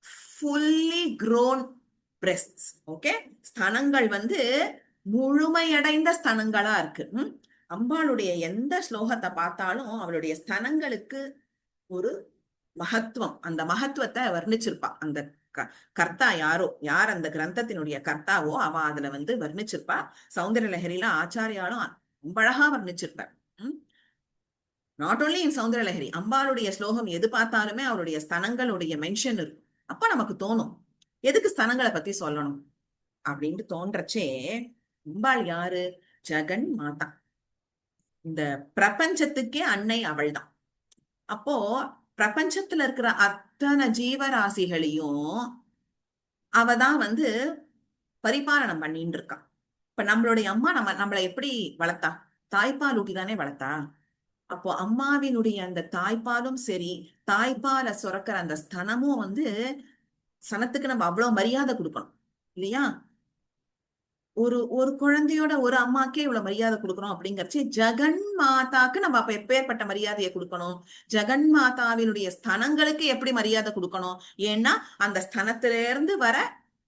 ஃபுல்லி க்ரோன் பிரெஸ்ட்ஸ். ஓகே, ஸ்தனங்கள் வந்து முழுமையடைந்த ஸ்தனங்களா இருக்கு. அம்பாளுடைய எந்த ஸ்லோகத்தை பார்த்தாலும் அவளுடைய ஸ்தனங்களுக்கு ஒரு மகத்துவம், அந்த மகத்துவத்தை வர்ணிச்சிருப்பா அந்த கர்த்தா. யார் அந்த கிரந்தத்தினுடைய கர்த்தாவோ அவ அதுல வந்து வர்ணிச்சிருப்பா. சௌந்தர லஹரியில ஆச்சாரியாலும் ரொம்ப அழகா வர்ணிச்சிருப்பார். Not only in Soundara Lahari, அம்பாளுடைய ஸ்லோகம் எது பார்த்தாலுமே அவருடைய ஸ்தனங்களுடைய மென்ஷன் இருக்கும். அப்ப நமக்கு தோணும் எதுக்கு ஸ்தனங்களை பத்தி சொல்லணும் அப்படின்ட்டு தோன்றச்சே, அம்பாள் யாரு? ஜெகன் மாதா, இந்த பிரபஞ்சத்துக்கே அன்னை அவள் தான். அப்போ பிரபஞ்சத்துல இருக்கிற அத்தனை ஜீவராசிகளையும் அவதான் வந்து பரிபாலனம் பண்ணிட்டு இருக்கா. இப்ப நம்மளுடைய அம்மா நம்மளை எப்படி வளர்த்தா? தாய்ப்பால் ஊட்டி தானே வளர்த்தா. அப்போ அம்மாவினுடைய அந்த தாய்ப்பாலும் சரி, தாய்ப்பாலை சுரக்கிற அந்த ஸ்தனமும் வந்து சனத்துக்கு நம்ம அவ்வளவு மரியாதை கொடுக்கணும் இல்லையா. ஒரு ஒரு குழந்தையோட ஒரு அம்மாக்கே இவ்வளவு மரியாதை கொடுக்கணும் அப்படிங்கறச்சு ஜெகன் மாதாக்கு நம்ம அப்ப எப்பேற்பட்ட மரியாதையை கொடுக்கணும். ஜெகன் மாதாவினுடைய ஸ்தனங்களுக்கு எப்படி மரியாதை கொடுக்கணும்? ஏன்னா அந்த ஸ்தனத்திலிருந்து வர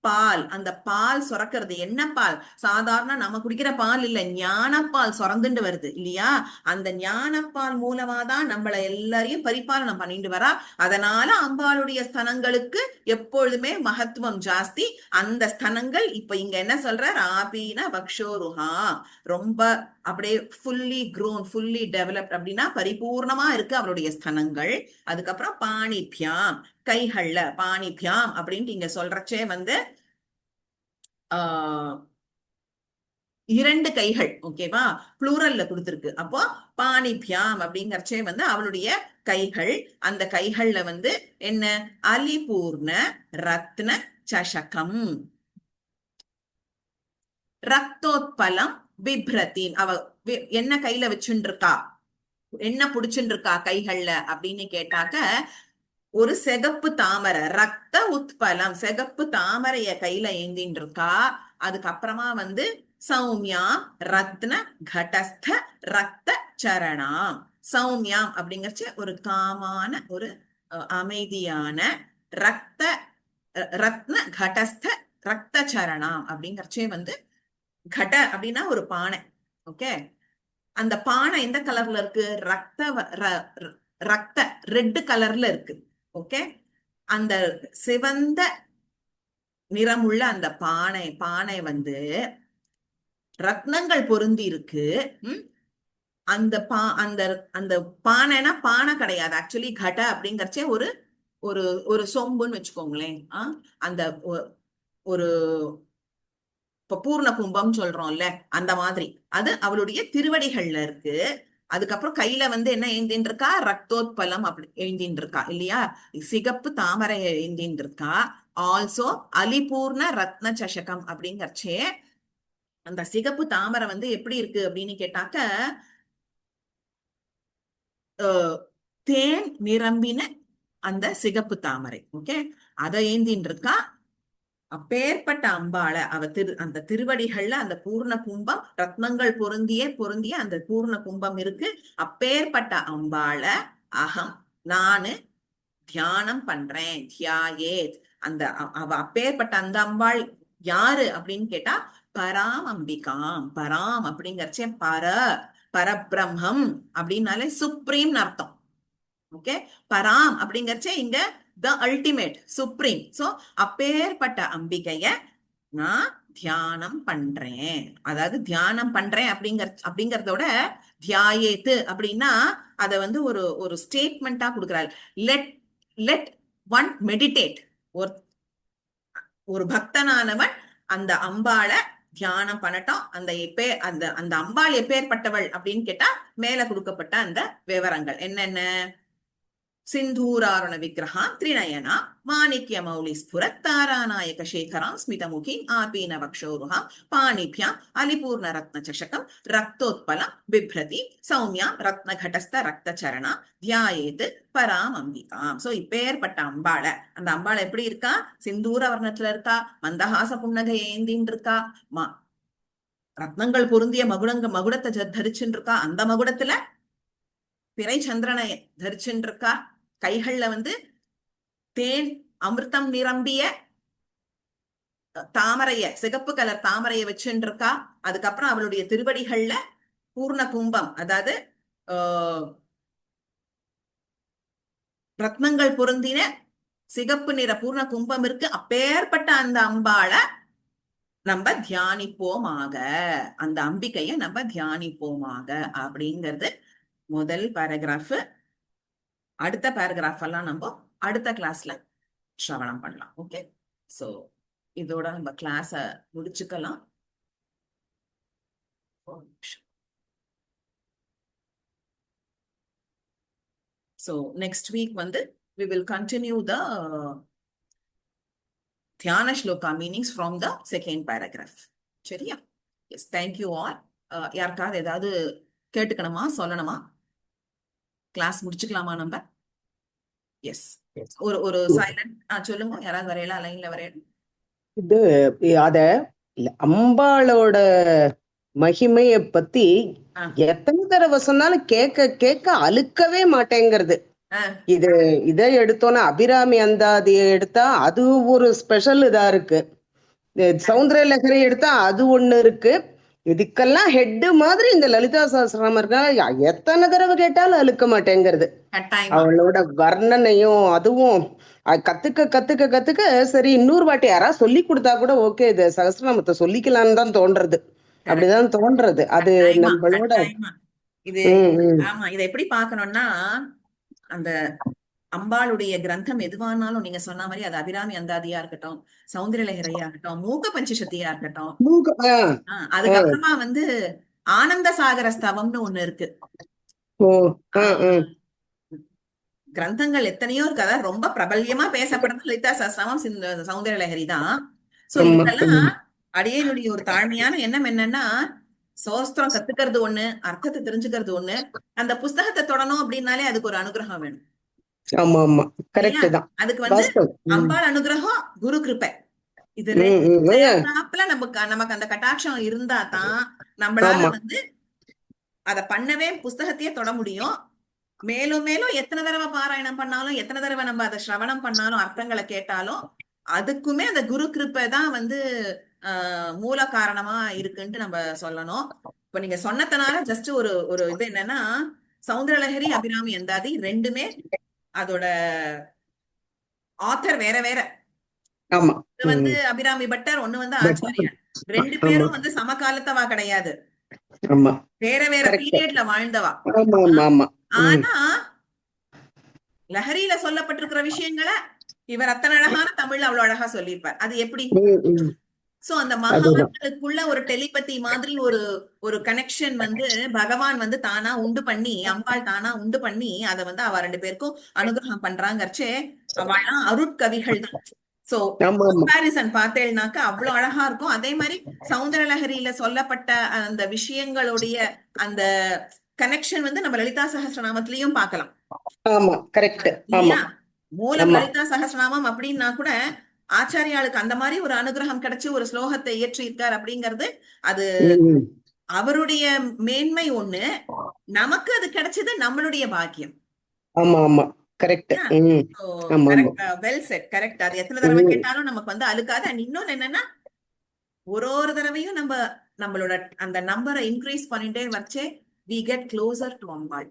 பால், அந்த பால் சுரக்கிறது என்ன பால்? சாதாரண நம்ம குடிக்கிற பால் இல்ல, ஞானப்பால் சுரந்துட்டு வருது இல்லையா. அந்த ஞானப்பால் மூலமாதான் நம்மள எல்லாரையும் பரிபாலனம் பண்ணிட்டு வரா. அதனால அம்பாளுடைய ஸ்தனங்களுக்கு எப்பொழுதுமே மகத்துவம் ஜாஸ்தி. அந்த ஸ்தனங்கள் இப்ப இங்க என்ன சொல்ற, ஆபீன பக்ஷோருஹா, ரொம்ப அப்படியே ஃபுல்லி க்ரோன், ஃபுல்லி டெவலப்ட் அப்படின்னா பரிபூர்ணமா இருக்கு அவருடைய ஸ்தனங்கள். அதுக்கப்புறம் பாணிபியாம், கைகள்ல, பாணிபியாம் அப்படின்ட்டு இங்க சொல்றச்சே வந்து இரண்டு கைகள், ஓகேவா, புளூரல்ல கொடுத்திருக்கு. அப்போ பாணிபியாம் அப்படிங்கறச்சே வந்து அவளுடைய கைகள். அந்த கைகள்ல வந்து என்ன, அலிபூர்ண ரத்ன சஷகம், ரத்தோத்பலம் பிப்ரதீன். அவ என்ன கையில வச்சுட்டு இருக்கா, என்ன புடிச்சுட்டு இருக்கா கைகள்ல அப்படின்னு கேட்டாக்க, ஒரு சிகப்பு தாமரை, ரத்த உத்பலம், சிகப்பு தாமரைய கையில ஏந்தின்னு இருக்கா. அதுக்கப்புறமா வந்து சௌமியாம் ரத்ன கடஸ்த ரத்த சரணாம். சௌமியாம் அப்படிங்கறச்சு ஒரு காமான, ஒரு அமைதியான, ரத்த ரத்ன கடஸ்த ரத்த சரணாம் அப்படிங்கறச்சே வந்து, கட அப்படின்னா ஒரு பானை. ஓகே, அந்த பானை எந்த கலர்ல இருக்கு? ரத்த ரெட் கலர்ல இருக்கு. ஓகே, அந்த சிவந்த நிறமுள்ள அந்த பானை வந்து ரத்னங்கள் பொருந்தி இருக்கு. அந்த அந்த அந்த பானைனா பானை கிடையாது, ஆக்சுவலி கட அப்படிங்கறச்சே ஒரு ஒரு ஒரு சொம்புன்னு வச்சுக்கோங்களேன். அந்த ஒரு பூர்ண கும்பம் சொல்றோம்ல, அந்த மாதிரி அது அவளுடைய திருவடிகள்ல இருக்கு. அதுக்கப்புறம் கையில வந்து என்ன ஏந்தின்னு இருக்கா, ரத்தோத்பலம் அப்படி ஏந்தின்னு இருக்கா இல்லையா, சிகப்பு தாமரை ஏந்தின்னு இருக்கா. ஆல்சோ அலிபூர்ண ரத்ன சஷகம் அப்படிங்கறச்சே, அந்த சிகப்பு தாமரை வந்து எப்படி இருக்கு அப்படின்னு கேட்டாக்க, தேன் நிரம்பின அந்த சிகப்பு தாமரை. ஓகே, அதை ஏந்தின்னு இருக்கா. அப்பேற்பட்ட அம்பாளை அந்த திருவடிகள்ல அந்த பூர்ண கும்பம் ரத்னங்கள் பொருந்திய அந்த பூர்ண கும்பம் இருக்கு. அப்பேற்பட்ட அம்பாளை நானு தியானம் பண்றேன். தியாயேத். அந்த அவ அப்பேற்பட்ட அந்த அம்பாள் யாரு அப்படின்னு கேட்டா பராம் அம்பிகாம். பராம் அப்படிங்கறச்சே பரபிரம்மம் அப்படின்னாலே சுப்ரீம் அர்த்தம். ஓகே, பராம் அப்படிங்கறச்சே இங்க த அல்டிமேட் சுப்ரீம். சோ அப்பேற்பட்ட அம்பிகைய நான் தியானம் பண்றேன். அதாவது தியானம் பண்றேன் அப்படிங்கறதோட தியாயேத்து அப்படின்னா அத ஒரு ஒரு ஸ்டேட்மெண்டா கொடுக்கிறாள். Let let one meditate. ஒரு பக்தனானவன் அந்த அம்பாளை தியானம் பண்ணட்டும். அந்த அந்த அம்பாள் எப்பேற்பட்டவள் அப்படின்னு கேட்டா மேல கொடுக்கப்பட்ட அந்த விவரங்கள் என்னென்ன? சிந்தூராருண விக்கிரகா திரிநயனா மாணிக்ய மௌலி ஸ்புரத் தாராநாயக சேகராம் ஸ்மிதமுகி ஆபீன வக்ஷோருஹா பாணிபியாம் அலிபூர்ண ரத்ன சஷகம் ரக்தோத்பலம் பிப்ரதி சௌமியாம் ரத்ன கடஸ்த ரக்த சரணா தியாயேது பராம் அம்பிகாம். சோ இப்பேற்பட்ட அம்பாளை, அந்த அம்பாளை எப்படி இருக்கா? சிந்தூர வர்ணத்துல இருக்கா, மந்தஹாச புன்னகை ஏந்தின்னு இருக்கா, ரத்னங்கள் பொருந்திய மகுடத்தை தரிச்சுட்டு இருக்கா. அந்த மகுடத்துல பிறை சந்திரனை தரிச்சுட்டு இருக்கா. கைகள்ல தேன் அமிர்தம் நிரம்பிய தாமரைய, சிகப்பு கலர் தாமரைய வச்சுட்டு இருக்கா. அதுக்கப்புறம் அவளுடைய திருவடிகள்ல பூர்ண கும்பம், அதாவது ரத்னங்கள் பொருந்தின சிகப்பு நிற பூர்ண கும்பம் இருக்கு. அப்பேற்பட்ட அந்த அம்பாளை நம்ம தியானிப்போமாக, அந்த அம்பிகைய நம்ம தியானிப்போமாக அப்படிங்கிறது முதல் பேராகிராஃப். அடுத்த பேராகிராஃப் எல்லாம் நம்ம அடுத்த கிளாஸ்ல ஸ்ரவணம் பண்ணலாம். ஓகே, சோ இதோட நம்ம கிளாஸ முடிச்சுக்கலாம். So next week we will continue the Dhyana Shloka meanings from the second paragraph. சரியா? Yes, thank you all. யாருக்காவது ஏதாவது கேட்டுக்கணுமா, சொல்லணுமா? கிளாஸ் முடிச்சுக்கலாமா நம்ம? எஸ், ஒரு சைலண்ட் சொல்லுங்க. யாராவது வரையலாம், லைன்ல வரையணும். இது அத அம்பாளோட மகிமைய பத்தி எத்தனை தடவை சொன்னாலும் கேட்க கேட்க அழுக்கவே மாட்டேங்கிறது. இதை எடுத்தோன்னா அபிராமி அந்தாதி எடுத்தா அது ஒரு ஸ்பெஷல் இதா இருக்கு. சௌந்தர லஹரி எடுத்தா அது ஒண்ணு இருக்கு. இதுக்கெல்லாம் ஹெட் மாதிரி இந்த லலிதா சஹஸ்ரநாமம் எத்தனை தடவை கேட்டாலும் அழுக்க மாட்டேங்கிறது. அவளோட வர்ணனையும் அதுவும் கத்துக்க கத்துக்க கத்துக்க சரி இன்னொரு வாட்டி யாராவது சொல்லி கொடுத்தா கூட ஓகே, இது சஹஸ்ரநாமத்தை சொல்லிக்கலாம்னு தான் தோன்றது. அப்படிதான் தோன்றது. அது நம்மளோட இது. ஆமா, இதை எப்படி பாக்கணும்னா அந்த அம்பாளுடைய கிரந்தம் எதுவானாலும் நீங்க சொன்ன மாதிரி அது அபிராமி அந்தாதியா இருக்கட்டும், சௌந்தரலஹரியா இருக்கட்டும், மூக்க பஞ்சசக்தியா இருக்கட்டும், அதுக்கப்புறமா ஆனந்த சாகர ஸ்தவம்னு ஒண்ணு இருக்கு. கிரந்தங்கள் எத்தனையோ இருக்கு. அதாவது ரொம்ப பிரபல்யமா பேசப்படுறது லலிதா சஹஸ்ரநாமம், சௌந்தரலஹரி தான். சோ இதெல்லாம் அடியனுடைய ஒரு தாழ்மையான எண்ணம் என்னன்னா, சோஸ்திரம் கத்துக்கிறது ஒண்ணு, அர்த்தத்தை தெரிஞ்சுக்கிறது ஒண்ணு. அந்த புஸ்தகத்தை தொடணும் அப்படின்னாலே அதுக்கு ஒரு அனுகிரகம் வேணும். அதுக்கு அம்பாள் அனுகிரகம், குரு கிருபை, இது நமக்கு அந்த கட்டாட்சம் இருந்தா தான் நம்மளால அத பண்ணவே புஸ்தகத்தையே தொட முடியும். மேலும் மேலும் எத்தனை தடவை பாராயணம் பண்ணாலும், எத்தனை தடவை நம்ம அதை சிரவணம் பண்ணாலும், அர்த்தங்களை கேட்டாலும் அதுக்குமே அந்த குரு கிருப்பை தான் மூல காரணமா இருக்குன்ட்டு நம்ம சொல்லணும். இப்ப நீங்க சொன்னதுனால ஜஸ்ட் ஒரு இது என்னன்னா, சௌந்தரலஹரி அபிராமி அந்தாதி ரெண்டுமே அதோட ஆத்தர் வேற வேற. இது அபிராமி பட்டர், ஒண்ணு ஆச்சாரியன். ரெண்டு பேரும் சமகாலத்தவா கிடையாது, வேற வேற பீரியட்ல வாழ்ந்தவா. ஆனா லஹரியில சொல்லப்பட்டிருக்கிற விஷயங்களை இவர் அத்தனை அழகான தமிழ்ல அவ்வளவு அழகா சொல்லியிருப்பார். அது எப்படி? சோ அந்த மகான்களுக்குள்ள ஒரு டெலிபதி மாதிரி ஒரு கனெக்ஷன் பகவான் தானா உண்டு பண்ணி, அம்பாள் தானா உண்டு பண்ணி அதை அவ ரெண்டு பேருக்கும் அனுகிரகம் பண்றாங்கச்சே அவெல்லாம் அருட்கவிகள் தான். சோ கம்பாரிசன் பார்த்தேன்னாக்க அவ்வளவு அழகா இருக்கும். அதே மாதிரி சௌந்தரலஹரியில சொல்லப்பட்ட அந்த விஷயங்களுடைய அந்த கனெக்ஷன் வந்து நம்ம லலிதா சகஸ்ரநாமத்திலையும் பார்க்கலாம் ஆமா கரெக்ட். ஆமா இல்லையா? மூலம் ஆமா. லலிதா சகஸ்ரநாமம் அப்படின்னா கூட ஆச்சாரியாளுக்கு அந்த மாதிரி ஒரு அனுகிரகம் கிடைச்சு ஒரு ஸ்லோகத்தை இயற்றி இருக்கார் அப்படிங்கிறது அது அவருடைய மேன்மை ஒண்ணு, நமக்கு அது கிடைச்சது நம்மளுடைய பாக்கியம். ஆமா ஆமா கரெக்ட். ஆமா ஆமா வெல் செட், கரெக்ட். அது எத்தனை தடவை கேட்டாலும் நமக்கு வந்து அழுக்காது. அண்ட் இன்னொன்னு என்னன்னா, ஒரு தடவையும் நம்மளோட அந்த நம்பரை இன்க்ரீஸ் பண்ணிட்டே வச்சே we get closer to அம்பாள்.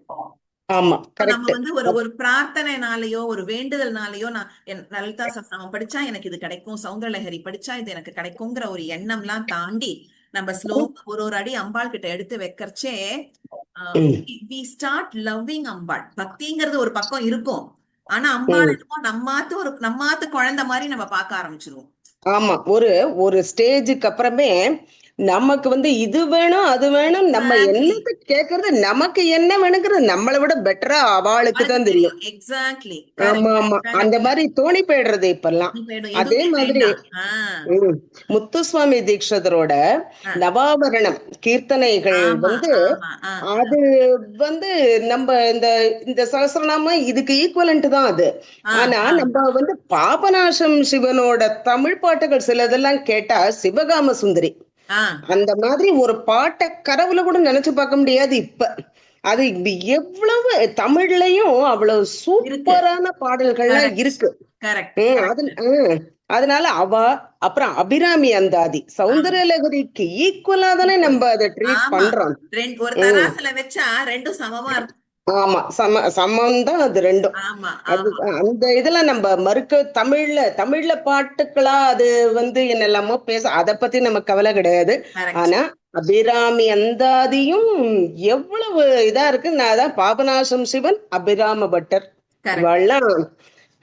ஆமா நம்ம கரெக்ட். வந்து ஒரு பிரார்த்தனைனாலயோ ஒரு வேண்டுதல்னாலயோ நான் லலிதா சஹஸ்ரநாமம் படிச்சா எனக்கு இது கிடைக்கும், சௌந்தரலஹரி படிச்சா இது எனக்கு கிடைக்குங்கிற ஒரு எண்ணம்லாம் தாண்டி நம்ம ஸ்லோகம் ஒரு அடி அம்பாள் கிட்ட எடுத்து வைக்கிறச்சே we start loving அம்பாள். பக்திங்கிறது ஒரு பக்கம் இருக்கும், ஆனா அம்பாள் நம்மாத்து குழந்தை மாதிரி நம்ம பார்க்க ஆரம்பிச்சிருவோம். ஆமா, ஒரு ஸ்டேஜுக்கு அப்புறமே நமக்கு வந்து இது வேணும் அது வேணும், நம்ம என்னத்தை கேக்குறது, நமக்கு என்ன வேணுங்கிறது நம்மளை விட பெட்டரா அவளுக்கு தான் தெரியும். எக்ஸாக்ட்லி. ஆமா ஆமா அந்த மாதிரி தோணி போயிடுறது இப்பெல்லாம். அதே மாதிரி முத்துசுவாமி தீட்சிதரோட நவாபரணம் கீர்த்தனைகள் வந்து அது வந்து நம்ம இந்த சகஸ்ரநாமம் இதுக்கு ஈக்குவலண்ட் தான் அது. ஆனா நம்ம வந்து பாபநாசம் சிவனோட தமிழ் பாட்டுகள் சிலதெல்லாம் கேட்டா சிவகாம சுந்தரி அந்த மாதிரி ஒரு பாட்டை கனவுல கூட நினைச்சு பார்க்க முடியாது இப்ப. அது எவ்வளவு தமிழ்லயும் அவ்வளவு சூப்பரான பாடல்கள்லாம் இருக்கு. அதனால அப்புறம் அபிராமி அந்தாதி சௌந்தரலஹரிக்கு ஈக்குவலா தானே நம்ம அதை ட்ரீட் பண்றோம். ஒரு தராசுல வச்சா ரெண்டும் சமமா இருக்கு. ஆமா சமம் தான் அது ரெண்டும். அந்த இதெல்லாம் நம்ம தமிழ்ல பாட்டுக்களா அது வந்து என்னெல்லாமோ பேச, அதை பத்தி நம்ம கவலை கிடையாது. ஆனா அபிராமி அந்தாதியும் எவ்வளவு இதா இருக்கு. நான் தான் பாபநாசம் சிவன் அபிராம பட்டர் இவெல்லாம்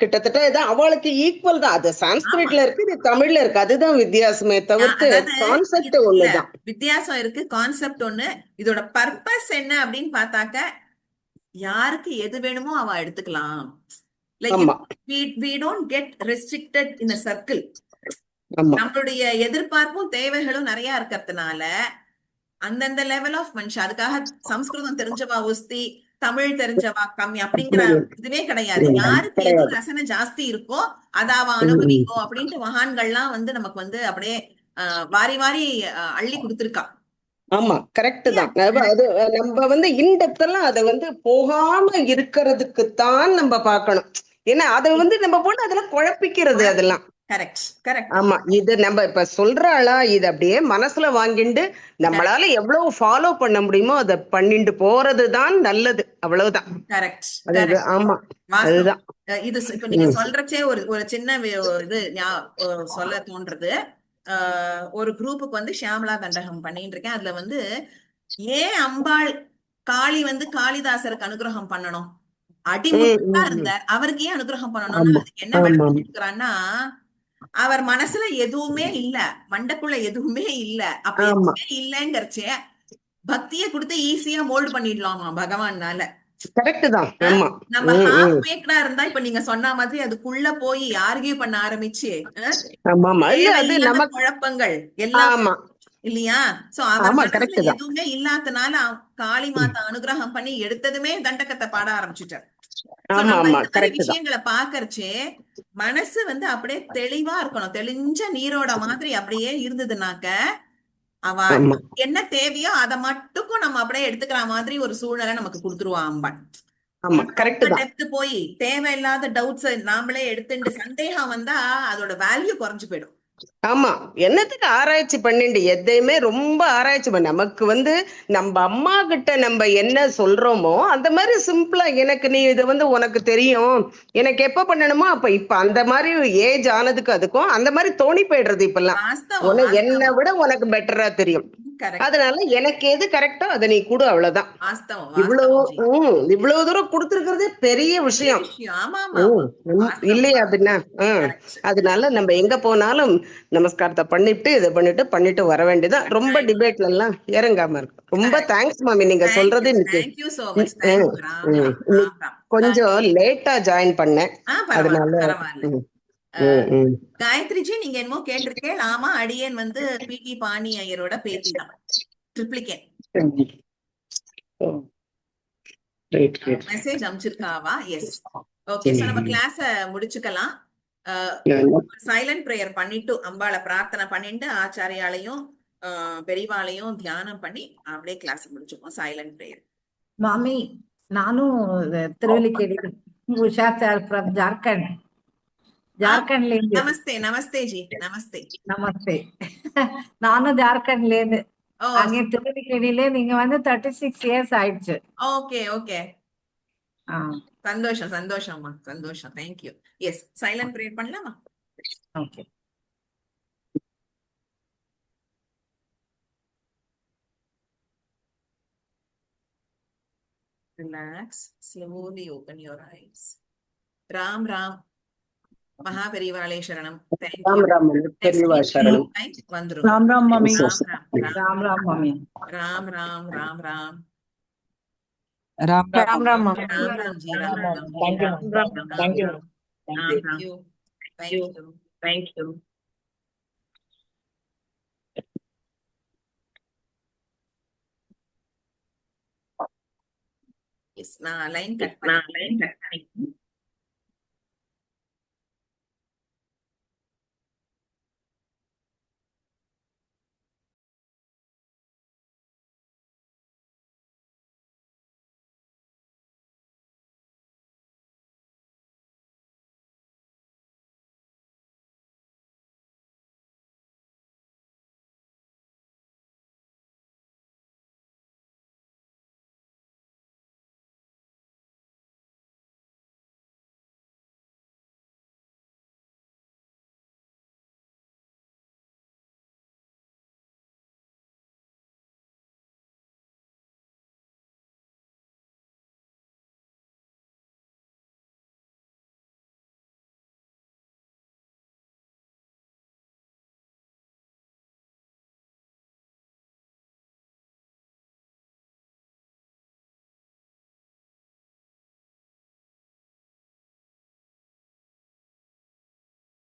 கிட்டத்தட்ட இதான் அவளுக்கு ஈக்குவல் தான். அது சான்ஸ்கிரிட்ல இருக்கு, இது தமிழ்ல இருக்கு, அதுதான் வித்தியாசமே தவிர்த்து கான்செப்ட் ஒண்ணுதான். வித்தியாசம் இருக்கு, கான்செப்ட் ஒண்ணு. இதோட பர்பஸ் என்ன அப்படின்னு பார்த்தாக்க யாருக்கு எது வேணுமோ அவ எடுத்துக்கலாம். we don't get restricted in a circle. நம்மளுடைய எதிர்பார்ப்பும் தேவைகளும் நிறைய இருக்கிறதுனால அந்தந்த லெவல் ஆஃப் மனுஷன். அதுக்காக சம்ஸ்கிருதம் தெரிஞ்சவா ஒஸ்தி, தமிழ் தெரிஞ்சவா கம்மி அப்படிங்கிற இதுவே கிடையாது. யாருக்கு எது ரசனை ஜாஸ்தி இருக்கோ அதை அவ அனுபவிக்கும் அப்படின்ட்டு மகான்கள்லாம் வந்து நமக்கு வந்து அப்படியே வாரி வாரி அள்ளி கொடுத்துருக்கா. ஆமா கரெக்ட் தான். அது நம்ம வந்து இன்டெப்த் எல்லாம் அதை வந்து போகாம இருக்கிறதுக்கு தான் நம்ம பார்க்கணும். ஏன்னா அதை வந்து நம்ம போட்டு அதெல்லாம் குழப்பிக்கிறது அதெல்லாம். ஆமா, இது நம்ம இப்ப சொல்றாளா இது அப்படியே மனசுல வாங்கிட்டு நம்மளால எவ்வளவு ஃபாலோ பண்ண முடியுமோ அதை பண்ணிட்டு போறதுதான் நல்லது, அவ்வளவுதான். ஆமா அதுதான். இது இப்ப நீங்க சொல்றச்சே ஒரு சின்ன இது சொல்ல தோன்றது. ஒரு குரூப்புக்கு வந்து ஷியாமலா தண்டகம் பண்ணிட்டு இருக்கேன். அதுல வந்து ஏன் அம்பாள் காளி வந்து காளிதாசருக்கு அனுகிரகம் பண்ணணும், அடிமுட்டா இருந்தார், அவருக்கு ஏன் அனுகிரகம் பண்ணணும், என்ன விளக்குறான்னா அவர் மனசுல எதுவுமே இல்ல, மண்டக்குள்ள எதுவுமே இல்ல. அப்ப எதுவுமே இல்லங்கிறச்சே பக்திய கொடுத்து ஈஸியா மோல்டு பண்ணிடலாமா பகவான்னால. கரெக்ட் தான். நம்ம ஹாஃப் மேக்கரா இருந்தா இப்ப நீங்க சொன்ன மாதிரி அதுக்குள்ள போய் ஆர்கியூ பண்ண ஆரம்பிச்சு குழப்பங்கள் எல்லாம் இல்லையா? சோ அவர் எதுவுமே இல்லாதனால காளி மாதா அனுகிரகம் பண்ணி எடுத்ததுமே தண்டகத்தை பாட ஆரம்பிச்சுட்டார். விஷயங்களை பாக்கறச்சே மனசு வந்து அப்படியே தெளிவா இருக்கணும். தெளிஞ்ச நீரோட மாதிரி அப்படியே இருந்ததுனாக்க அவ என்ன தேவையோ அதை மட்டுக்கும் நம்ம அப்படியே எடுத்துக்கிற மாதிரி ஒரு சூழ்நிலை நமக்கு கொடுத்துருவா அம்பாள். போய் தேவையில்லாத டவுட்ஸ் நாமளே எடுத்துட்டு சந்தேகம் வந்தா அதோட வேல்யூ குறைஞ்சு போயிடும். ஆமா, என்னத்துக்கு ஆராய்ச்சி பண்ணிட்டு எதையுமே ரொம்ப ஆராய்ச்சி பண்ண. நமக்கு வந்து நம்ம அம்மா கிட்ட நம்ம என்ன சொல்றோமோ அந்த மாதிரி சிம்பிளா எனக்கு நீ இது வந்து உனக்கு தெரியும், எனக்கு எப்ப பண்ணணுமோ அப்ப இப்ப அந்த மாதிரி ஏஜ் ஆனதுக்கு அதுக்கும் அந்த மாதிரி தோணி போயிடுறது. இப்பெல்லாம் என்னை விட உனக்கு பெட்டரா தெரியும், அதனால எனக்கு எது கரெக்டோ அதை நீ கொடு, அவ்வளவுதான். இவ்வளவு தூரம் கொடுத்துருக்கிறதே பெரிய விஷயம் இல்லையா? அப்படின்னா அதனால நம்ம எங்க போனாலும் நமஸ்காரத்தை பண்ணிட்டு வர வேண்டியதான். ரொம்ப டிபேட்ல எல்லாம் இறங்காம இருக்கும். ரொம்ப தேங்க்ஸ் மாமி, நீங்க சொல்றது கொஞ்சம் லேட்டா ஜாயின் பண்ணேன், அதனால. காயத்ரிஜி, நீங்க என்னமோ கேட்டிருக்கேன். ஆமா, அடியன் வந்து பிடி பாணி ஐயரோட பேத்தி தான், ட்ரிப்ளிகேன். மெசேஜ் அனுப்பிச்சிருக்காவா? எஸ். ஓகே, சோ நம்ம கிளாஸ முடிச்சுக்கலாம். சைலண்ட் பிரேயர் பண்ணிட்டு அம்பாளை பிரார்த்தனை பண்ணிட்டு ஆச்சாரியாலையும் பெரியவாளையும் தியானம் பண்ணி அப்படியே கிளாஸ் முடிச்சுப்போம். Silent prayer. மாமி, நானும் திருவல்லிக்கேணி உஷா சார் ஃப்ரம் ஜார்க்கண்ட். ஜார்க்கண்ட்ல இருந்து. நமஸ்தே. நமஸ்தே ஜி. நமஸ்தே. நமஸ்தே. நானும் ஜார்க்கண்ட்ல இருந்து. அங்கே திருவல்லிக்கேணில நீங்க வந்து 36 இயர்ஸ் ஆயிடுச்சு. Okay okay. சந்தோஷம் சந்தோஷம்மா, சந்தோஷம். தேங்க்யூ. எஸ், சைலண்ட் பிரேயர் பண்ணலாமா? Okay. Relax. Slowly open your eyes. Ram Ram. மகாபெரிவாளே சரணம். ராம் ராம் பெரியவா சரணம். வந்துரும். ராம் ராம் மாமி. ராம் ராம் மாமி. ராம் ராம் ராம் ராம் ராம் ராம் ராம் மாமி. Ram Ram G. Ram Ram. Thank you. Thank you. Thank you. Thank you. Thank you. Yes, நான் லைன் கட் பண்ணி